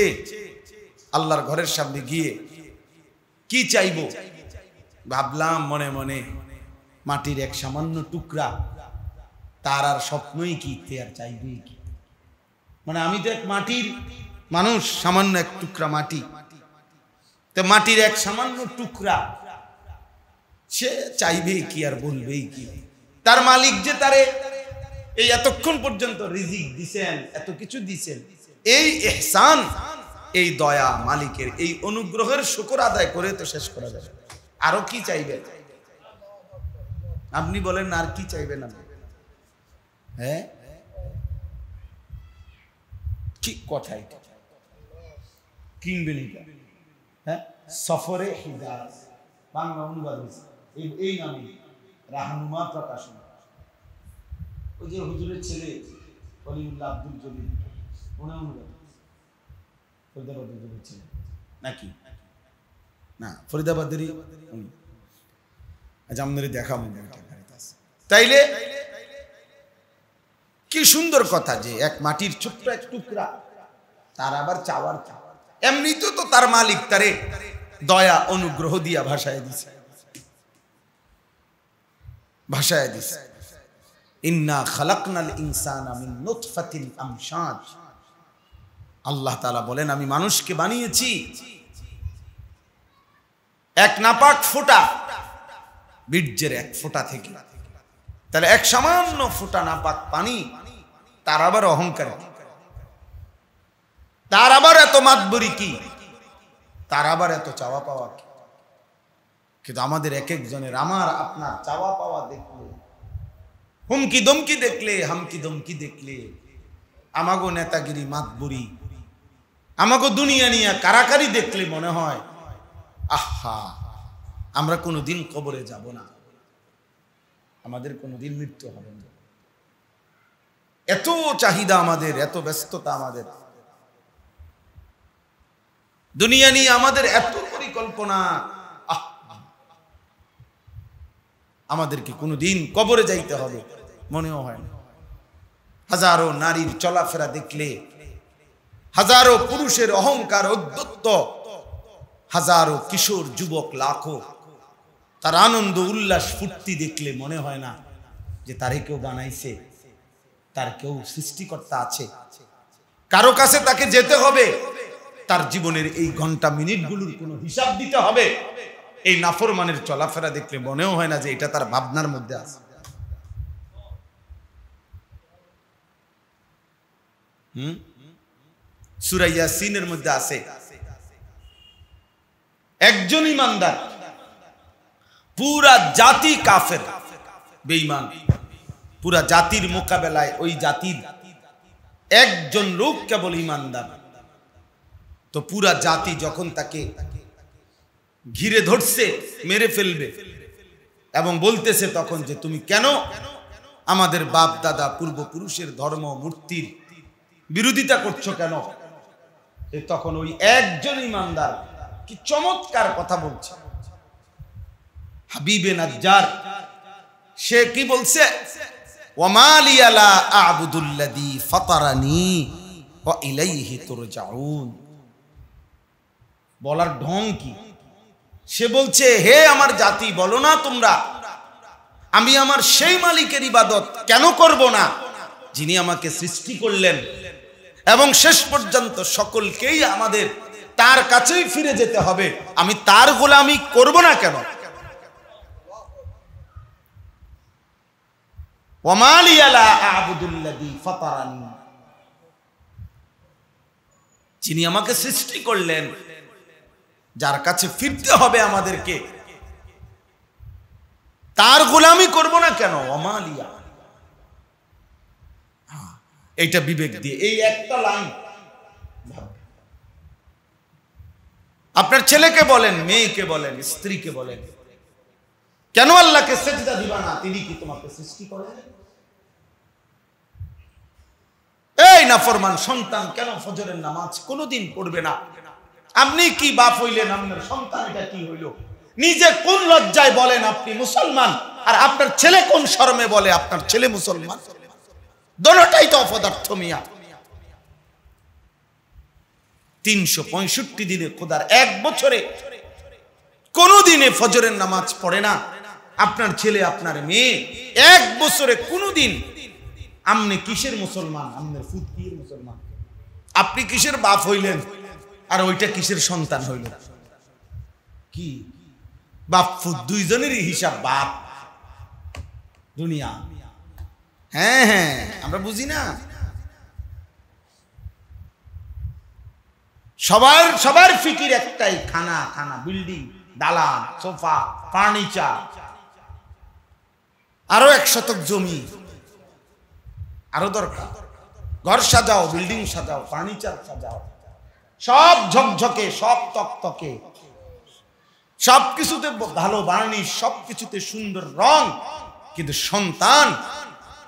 আল্লাহর ঘরের সামনে গিয়ে কি চাইবো, ভাবলাম মনে মনে মাটির এক সামান্য টুকরা, তার আর স্বপ্নই কি, আর চাইবেই কি? মানে আমি তো এক মাটির মানুষ, সামান্য এক টুকরা মাটি। তো মাটির এক সামান্য টুকরা, সে চাইবেই কি আর বলবেই কি? তার মালিক যে তারে এই এতক্ষণ পর্যন্ত রিজিক দিছেন, এত কিছু দিছেন, এই ইহসান, এই দয়া মালিকের, এই অনুগ্রহের শুকর আদায় করে তো শেষ করা যাবে। আরো কি চাইবেন আপনি? বলেন আর কি চাইবেন আপনি? হ্যাঁ, কি কথা এটা, কিনবেন এটা? হ্যাঁ, সফরে হিজাজ বাংলা অনুবাদ হয়েছে এই নামে, রাহনুমা প্রকাশন। ওই যে হুজুরের ছেলে অলিউল্লাহ আব্দুল জলিল, ওনার অনুবাদ, ফরিদাবাদের ছেলে নাকি না, ফরিদাবাদেরই উনি। আজ আমাদের দেখা মনে, তাইলে কি সুন্দর কথা যে এক মাটির ছোট্ট এক টুকরা, তার আবার চাওয়ার, এমনিতে তো তার মালিক তারে দয়া অনুগ্রহ দিয়া ভাষায় দিছে, ভাষায় দিছে। ইন্না খালাকনাল ইনসানা মিন নুতফাতিন আমশাজ। আল্লাহ তাআলা বলেন আমি মানুষকে বানিয়েছি এক নাপাক ফোঁটা, বীর্যের এক ফোঁটা থেকে। তাহলে এক সামান্য ফোঁটা নাপাক পানি, তার আবার অহংকার কি, তার আবার এত মাতবরি কি, তার আবার এত চাওয়া পাওয়া কি? কিন্তু আমাদের এক একজনের, আমার আপনার চাওয়া পাওয়া দেখলে, হুমকি দমকি দেখলে, হামকি দমকি দেখলে, আমাগো নেতাগিরি মাতবরি, আমাগো দুনিয়া নিয়ে কারাকারি দেখলে মনে হয় আহা, আমরা কোনোদিন কবরে যাব না, আমাদের কোনোদিন মৃত্যু হবে না। এত চাহিদা আমাদের, এত ব্যস্ততা আমাদের, দুনিয়া নিয়ে আমাদের এত পরিকল্পনা, আমাদেরকে কোনোদিন কবরে যাইতে হবে মনেও হয় না। হাজারো নারীর চলাফেরা দেখলে, হাজারো পুরুষের অহংকার ঔদ্ধত্য, হাজারো কিশোর যুবক লাখো, তার আনন্দ উল্লাস ফুর্তি দেখলে মনে হয় না যে তারে কেউ বানাইছে, তার কেউ সৃষ্টিকর্তা আছে, কারো কাছে তাকে যেতে হবে, তার জীবনের এই ঘন্টা মিনিটগুলোর কোনো হিসাব দিতে হবে। এই নাফরমানের চলাফেরা দেখলে মনেও হয় না যে এটা তার ভাবনার মধ্যে আছে। সূরা ইয়াসিনের মধ্যে আছে, একজন ইমানদার, পুরা জাতি কাফের বেঈমান, পুরা জাতির মোকাবেলায় ওই জাতির একজন লোক কেবল ইমানদার, তো পুরা জাতি যখন তাকে ঘিরে ধরছে, মেরে ফেলবে এবং বলতেছে তখন যে তুমি কেন আমাদের বাপ দাদা পূর্বপুরুষের ধর্ম মূর্তির বিরোধিতা করছো কেন? তখন ওই একজন ইমানদার কি চমৎকার কথা বলছে, হাবিবে নাজ্জার, সে কি বলছে? ওয়ামা লিয়া লা আ'বুদুল্লাযী ফাতারানি ওয়া ইলাইহি তুরজাউন। বলার ঢং কি? সে বলছে হে আমার জাতি, বলো না তোমরা আমি আমার সেই মালিকের ইবাদত কেন করব না যিনি আমাকে সৃষ্টি করলেন এবং শেষ পর্যন্ত সকলকেই আমাদের তার কাছেই ফিরে যেতে হবে, আমি তার গোলামি করব না কেন? ওয়ামা লিয়া লা আ'বুদুল্লাযী ফাতারানি, যিনি আমাকে সৃষ্টি করলেন, যার কাছে ফিরতে হবে আমাদেরকে, তার গোলামি করব না কেন? ওয়ামা লিয়া, এইটা বিবেক দিয়ে এই একটা লাইন আপনার ছেলেকে বলেন, মেয়েকে বলেন, স্ত্রীকে বলেন, কেন আল্লাহকে সেজদা দিবা না? তিনি কি তোমাকে সৃষ্টি করেন? এই নাফরমান সন্তান কেন ফজরের নামাজ কোনোদিন পড়বে না? আপনি কি বাপ হইলেন? আপনার সন্তান এটা কি হইল? নিজে কোন লজ্জায় বলেন আপনি মুসলমান, আর আপনার ছেলে কোন শরমে বলে আপনার ছেলে মুসলমান? দোনোটাই তো অপদার্থ মিয়া। 365 দিনে খোদার এক বছরে কোনদিনে ফজরের নামাজ পড়ে না আপনার ছেলে, আপনার মেয়ে, এক বছরে কোনদিন। আপনি কিসের মুসলমান? আপনার ফুট কিসের মুসলমান? আপনি কিসের বাপ হইলেন আর ওইটা কিসের সন্তান হইল? কি বাপ ফুট দুইজনেরই হিসাব বাপ দুনিয়া। হ্যাঁ হ্যাঁ, আমরা বুঝি না। সবার ফিকির একটাই, খানা খানা, বিল্ডিং, দালান, সোফা, ফার্নিচার, আরো 1 শতক জমি। আরো দরকার। ঘর সাজাও, বিল্ডিং সাজাও, ফার্নিচার সাজাও, সব ঝকঝকে, সব তকতকে, সবকিছুতে ভালো বার্নিশ, সবকিছুতে সুন্দর রং, কিন্তু সন্তান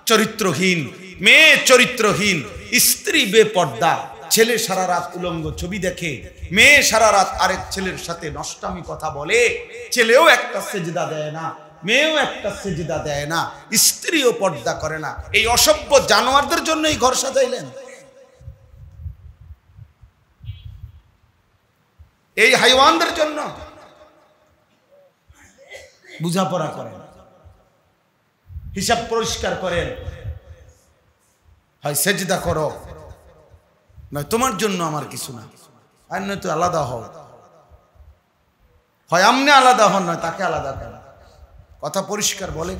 চরিত্রহীন, মেয়ে চরিত্রহীন, স্ত্রী বেপর্দা, ছেলে সারা রাত উলঙ্গ ছবি দেখে, মেয়ে সারা রাত আরেক ছেলের সাথে নষ্টামি কথা বলে, ছেলেও একটা সেজদা দেয় না, মেয়েও একটা সেজদা দেয় না, স্ত্রীও পর্দা করে না। এই অসভ্য জানোয়ারদের জন্য এই ঘর সাজাইলেন? এই হাইওয়ানদের জন্য? বুঝাপড়া করেন, হিসাব পরিষ্কার করেন, হয় সেজদা করো, নয় তোমার জন্য আমার কিছু না, আর নয় তো আলাদা হও, হয় আমনে আলাদা হন, নয় তাকে আলাদা করেন। কথা পরিষ্কার বলেন।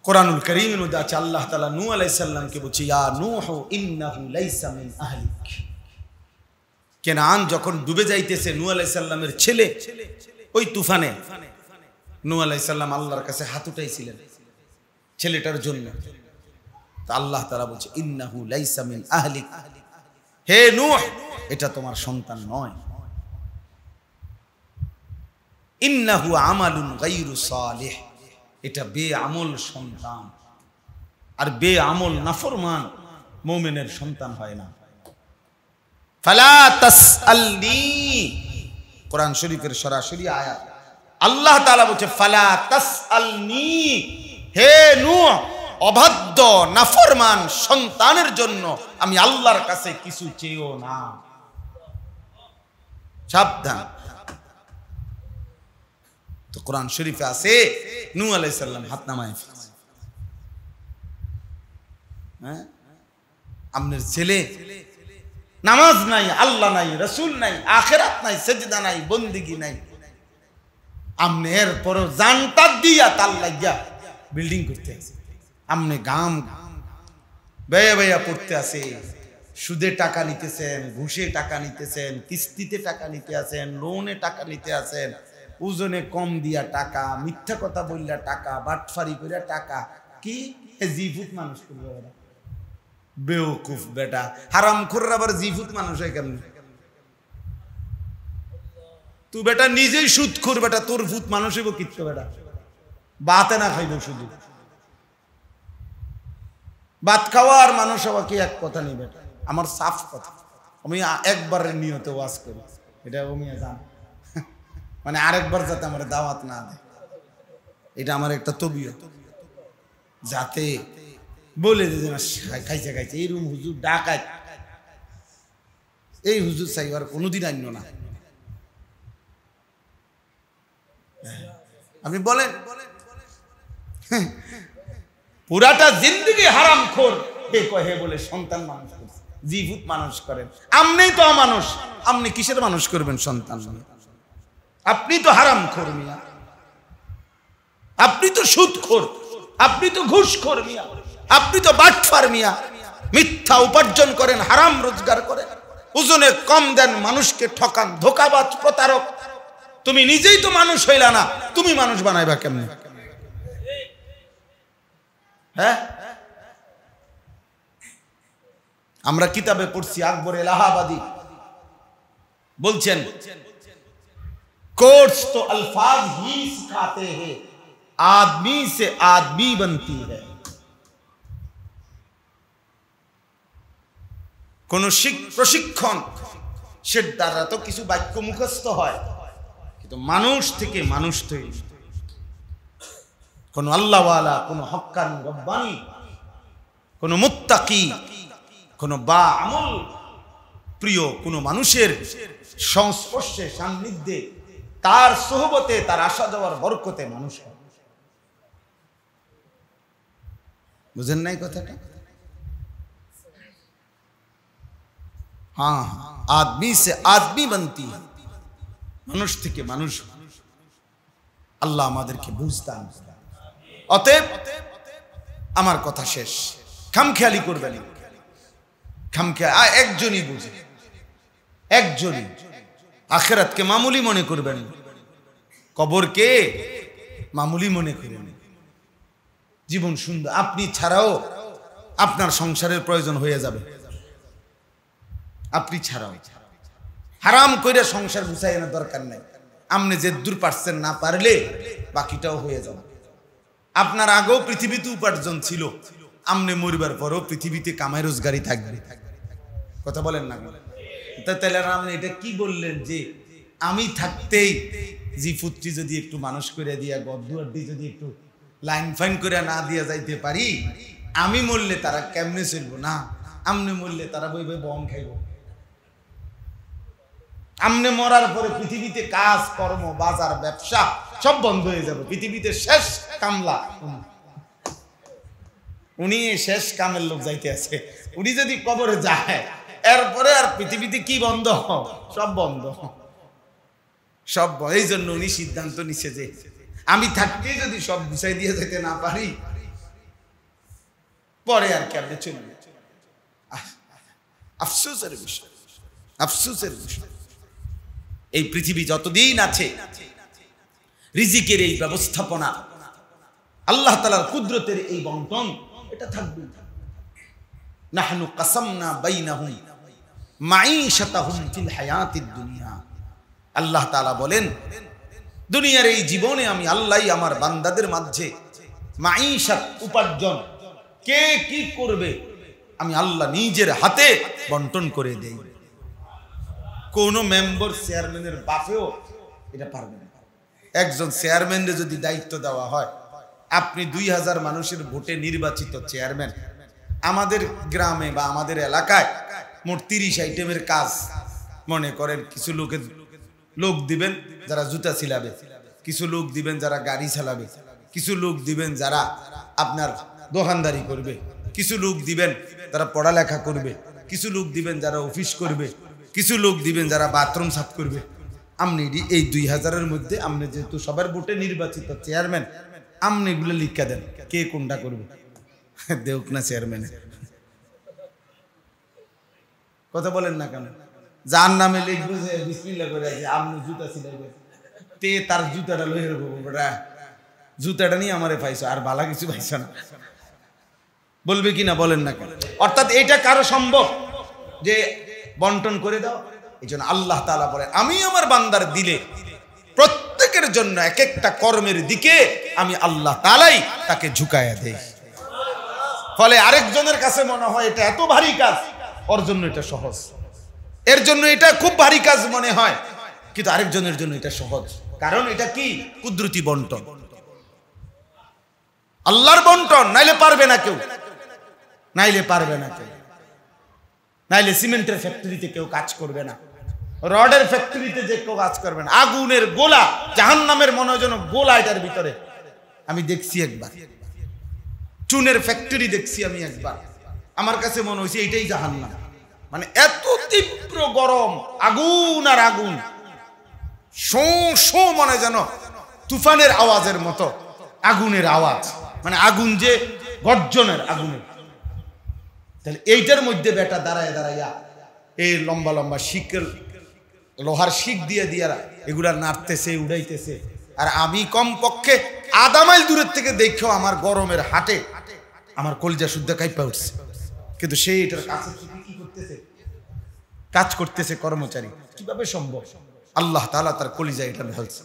কোরআনুল কারীমের মধ্যে আছে আল্লাহ তাআলা নূহ আলাইহিস সালামকে বলছে, ইয়া নূহ ইন্নাহু লাইসা মিন আহলিক। কেনান যখন ডুবে যাইতেছে, নূহ আলাইহিস সালামের ছেলে ওই তুফানে, নূহ আলাইহিস সালাম আল্লাহর কাছে হাত উঠাইছিলেন ছেলেটার জন্য। তো আল্লাহ তাআলা বলছে, ইন্নাহু লাইসা মিন আহলিক, হে নূহ, এটা তোমার সন্তান নয়। ইন্নাহু আমালুন গায়রু সালিহ, এটা বেআমল সন্তান। আর বেআমল নাফরমান মুমিনের সন্তান হয় না। ফালা তাসআলনি, কোরআন শরীফের সরাসরি আয়াত। আল্লাহ তাআলা বলছে, ফালা তাসআলনি, হে নূহ, অবাধ্য নাফরমান সন্তানের জন্য আমি আল্লাহর কাছে কিছু চেয়েও না। সাবধান। তো কোরআন শরীফে আছে নূহ আলাইহিস সালাম হাত নামায় ফেলেছে। হ্যাঁ, আপনার ছেলে নামাজ নাই, আল্লাহ নাই, রাসূল নাই, আখিরাত নাই, সেজদা নাই, বন্দেগী নাই, আপনি এরপর জানটা দিয়া তার লাগিয়া বিল্ডিং করতে আছে, আপনি গাম বেয়া বেয়া পড়তে আছে, সুদে টাকা নিতেছেন, ঘুষে টাকা নিতেছেন, কিস্তিতে টাকা নিতে আছেন, লোনে টাকা নিতে আছেন, ওজনে কম দিয়া টাকা, মিথ্যা কথা বললা টাকা, বাটফারি করে টাকা। কি জিফুত মানুষ করবে ওরা? বেওকুফ বেটা, হারামখোর আবার জিফুত মানুষ হয় কেমন? তুই বেটা নিজেই সুদখোর বেটা, তোর ভূত মানুষ হইব কিচ্ছু বেটা? বাতে না খাইব, শুধু ভাত খাওয়া আর মানুষ হওয়া কি এক কথা নেই বেটা? আমার সাফ কথা, আমি একবারের নিয়তে ওয়াজ করি, এটা আমি জান, মানে আরেকবার যাতে আমার দাওয়াত না দেয়, এটা আমার একটা তবিয়ত, যাতে বলে যে খাইছে খাইছে, এই রুম হুজুর ডাকাত, এই হুজুর চাইবার কোনোদিন আইন না। আপনি বলেন পুরাটা জিন্দগি হারামখোর হে বলে সন্তান মানুষ করছে, জীবুত মানুষ করেন। আমনেই তো অমানুষ, আপনি কিসের মানুষ করবেন সন্তান? আপনি তো হারামখোর মিয়া, আপনি তো সুদখোর, আপনি তো ঘুষখোর মিয়া, আপনি তো বাটফার মিয়া, মিথ্যা উপার্জন করেন, হারাম রোজগার করেন, ওজনে কম দেন, মানুষকে ঠকান, ধোঁকাবাজ, প্রতারক। তুমি নিজেই তো মানুষ হইলা না, তুমি মানুষ বানাইবা কেমনে? হ্যাঁ, আমরা কিতাবে পড়ছি, আকবর এলাহাবাদী বলছেন, कोर्स तो अल्फाज ही सिखाते हैं, आदमी से आदमी बनती है। কোন প্রশিক্ষণ সে দ্বারা তো কিছু বাক্য মুখস্থ হয়, কিন্তু মানুষ থেকে মানুষ তৈরি। কোন আল্লাহওয়ালা, কোন হক্কান রব্বানি, কোন মুত্তাকি, কোন বা আমল প্রিয় কোন মানুষের সংস্পর্শে, সান্নিধ্যে, তার সোহবতে, তার আসা যাওয়ার বরকতে মানুষ হয়। বুঝেন নাই কথাটা? হ্যাঁ, আদমি সে আদমি বানতি, মানুষ থেকে মানুষ। আল্লাহ আমাদেরকে বুঝতাম। অতএব আমার কথা শেষ, খামখেয়ালি করবেন, খামখেয়ালি একজনই বুঝে, একজনই। আখিরাতকে মামুলি মনে করবেন, কবরকে মামুলি মনে করবেন। জীবন সুন্দর। আপনি ছাড়াও আপনার সংসারের প্রয়োজন হয়ে যাবে, আপনি ছাড়াও। হারাম কইরা সংসার গুছাই আনার দরকার নাই। আপনি যে দূর পারছেন, না পারলে বাকিটাও হয়ে যাবে। আপনার আগেও পৃথিবীতে উপার্জন ছিল, আপনি মরিবার পরও পৃথিবীতে কামাই রোজগারি থাকবে। কথা বলেন না? তাহলে আপনি এটা কি বললেন যে আমি থাকতেই জি পুত্রী যদি একটু মানুষ করে দিয়া গদ্দুয়ারটি যদি একটু লাইন ফাইন করে না দিয়া যাইতে পারি, আমি মরলে তারা কেমনে চলবো? না, আমনে মরলে তারা বই বই বম খাইব। আমনে মরার পরে পৃথিবীতে কাজ কর্ম বাজার ব্যবসা সব বন্ধ হয়ে যাবে। পৃথিবীতে শেষ কামলা উনি, শেষ কামের লোক যাইতে আছে। উনি যদি কবরে যায়, এরপরে আর পৃথিবীতে কি বন্ধ? সব বন্ধ, সব। এই জন্য উনি সিদ্ধান্ত নিছে যে আমি থাকতে যদি সব গুছাই দিয়ে যেতে না পারি, পরে আর কেমনে চলবে। আফসোসের বিষয়, আফসোসের বিষয়। এই পৃথিবী যতদিন আছে, রিজিকের এই ব্যবস্থাপনা, আল্লাহ তাআলার কুদরতের এই বন্টন, এটা থাকবে। নাহনু কাসামনা বাইনাহুম মাঈশাতাহুম ফিল হায়াতিদ দুনিয়া। আল্লাহ তাআলা বলেন, দুনিয়ার এই জীবনে আমি আল্লাহই আমার বান্দাদের মাঝে মাঈশাত, উপার্জন, কে কি করবে, আমি আল্লাহ নিজের হাতে বন্টন করে দেই। কোন মেম্বার চেয়ারম্যানের বাপেও এটা পারবে না। একজন চেয়ারম্যানের যদি দায়িত্ব দেওয়া হয়, আপনি 2000 মানুষের ভোটে নির্বাচিত চেয়ারম্যান, আমাদের গ্রামে বা আমাদের এলাকায় মোট 30 আইটেমের কাজ, মনে করেন কিছু লোক দিবেন যারা জুতা ছিলাবে, কিছু লোক দিবেন যারা গাড়ি চালাবে, কিছু লোক দিবেন যারা আপনার দোকানদারি করবে, কিছু লোক দিবেন যারা পড়ালেখা করবে, কিছু লোক দিবেন যারা অফিস করবে, কিছু লোক দিবেন যারা বাথরুম সাফ করবে। আপনি এই 2000-এর মধ্যে আপনি যেহেতু সবার ভোটে নির্বাচিত চেয়ারম্যান, আপনি এগুলো লিখা দেন কে কোনটা করবে। দেউক না চেয়ারম্যানে, কথা বলেন না কেন? যার নামে লিখবে যে বিসমিল্লাহ করে আছে, আপনি জুতা ছিলাইবে, তে তার জুতাটা লইয়ে রাখবো, জুতাটা নিয়ে আমারে পাইছো, আর ভালো কিছু পাইছো না, বলবে কিনা? বলেন না কেন? অর্থাৎ এটা কারো সম্ভব যে বন্টন করে দাও? এই জন্য আল্লাহ তাআলা বলে, আমি আমার বান্দার দিলে প্রত্যেকের জন্য এক একটা কর্মের দিকে আমি আল্লাহ তাআলাই তাকে ঝুঁকায়া দেই। ফলে আরেকজনের কাছে মনে হয় এটা এত ভারী কাজ, ওর জন্য এটা সহজ, এর জন্য এটা খুব ভারী কাজ মনে হয়, কিন্তু আরেকজনের জন্য এটা সহজ। কারণ এটা কি? কুদরতি বন্টন, আল্লাহর বন্টন। নাইলে পারবে না কেউ, নাইলে পারবে না কেউ। নাইলে সিমেন্টের ফ্যাক্টরিতে কেউ কাজ করবে না, রডের ফ্যাক্টরিতে যে কেউ কাজ করবে না। আগুনের গোলা, জাহান্নামের মনে হয় যেন গোলা এটার ভিতরে। আমি দেখছি একবার চুনের ফ্যাক্টরি, দেখছি আমি একবার, আমার কাছে মনে হয়েছে এইটাই জাহান্নাম। মানে এত তীব্র গরম, আগুন আর আগুন, শো শো, মনে যেন তুফানের আওয়াজের মতো আগুনের আওয়াজ, মানে আগুন যে গর্জনের, আগুনের। তাহলে এইটার মধ্যে বেটা দাঁড়ায় দাঁড়াইয়া এই লম্বা লম্বা শিকের, লোহার শিক দিয়ে দিয়া এগুলা নাড়তেছে, উড়াইতেছে। আর আমি কমপক্ষে আধা মাইল দূরের থেকে দেখেও আমার গরমের হাটে আমার কলিজা শুদ্ধ কাইপা উঠছে। কিন্তু সেই এটার কাছে কি করতেছে? কাজ করতেছে কর্মচারী। কিভাবে সম্ভব? আল্লাহ তাআলা তার কলিজা এটা ঢালছে,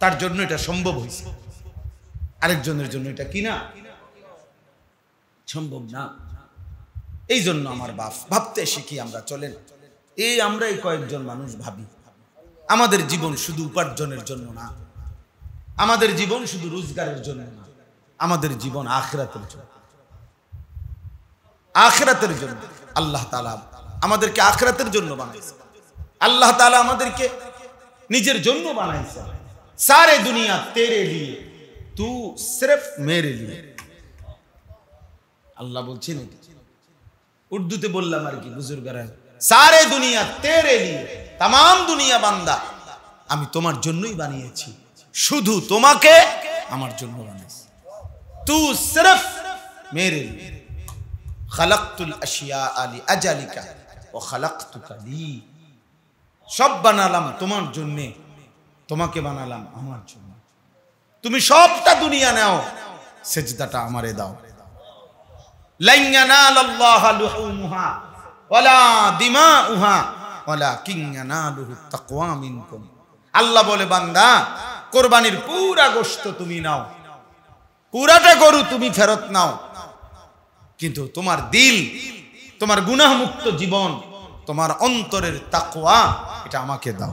তার জন্য এটা সম্ভব হয়েছে। আরেকজনের জন্য এটা কি না সম্ভব না। এই জন্য আমার বাপ ভাবতে শিখি আমরা, চলেন এই আমরা এই কয়েকজন মানুষ ভাবি, আমাদের জীবন শুধু উপার্জনের জন্য না, আমাদের জীবন শুধু রোজগারের জন্য না, আমাদের জীবন আখিরাতের জন্য। আখিরাতের জন্য আল্লাহ তাআলা আমাদেরকে আখিরাতের জন্য বানাইছে। আল্লাহ তাআলা আমাদেরকে নিজের জন্য বানাইছে। সারে দুনিয়া তেরে লিয়ে, তু সির্ফ মেরে লিয়ে। আল্লাহ বলছেন, উর্দুতে বললাম আর কি বুজুর্গরা, সারে দুনিয়া তেরে লিয়ে, তাম দুনিয়া বান্দা আমি তোমার জন্যই বানিয়েছি, শুধু তোমাকে আমার জন্য বানিয়েছি। তু সির্ফ মেরে লিয়ে, খালাকতুল আশিয়া আলি আজালিকা ওয়া খালাকতুকা লি। সব বানালাম তোমার জন্যে, তোমাকে বানালাম আমার জন্য। তুমি সবটা দুনিয়া নাও, সেজদাটা আমারে দাও। লান ইয়ানালাল্লাহা লুহুমুহা ওয়ালা দিমাউহা ওয়ালাকিন ইয়ানালুহুত তাকওয়া মিনকুম। আল্লাহ বলে, বান্দা, কোরবানির পুরা গোশত তুমি নাও, পুরাটা গরু তুমি ফেরত নাও, কিন্তু তোমার দিল, তোমার গুনাহমুক্ত জীবন, তোমার অন্তরের তাকওয়া, এটা আমাকে দাও।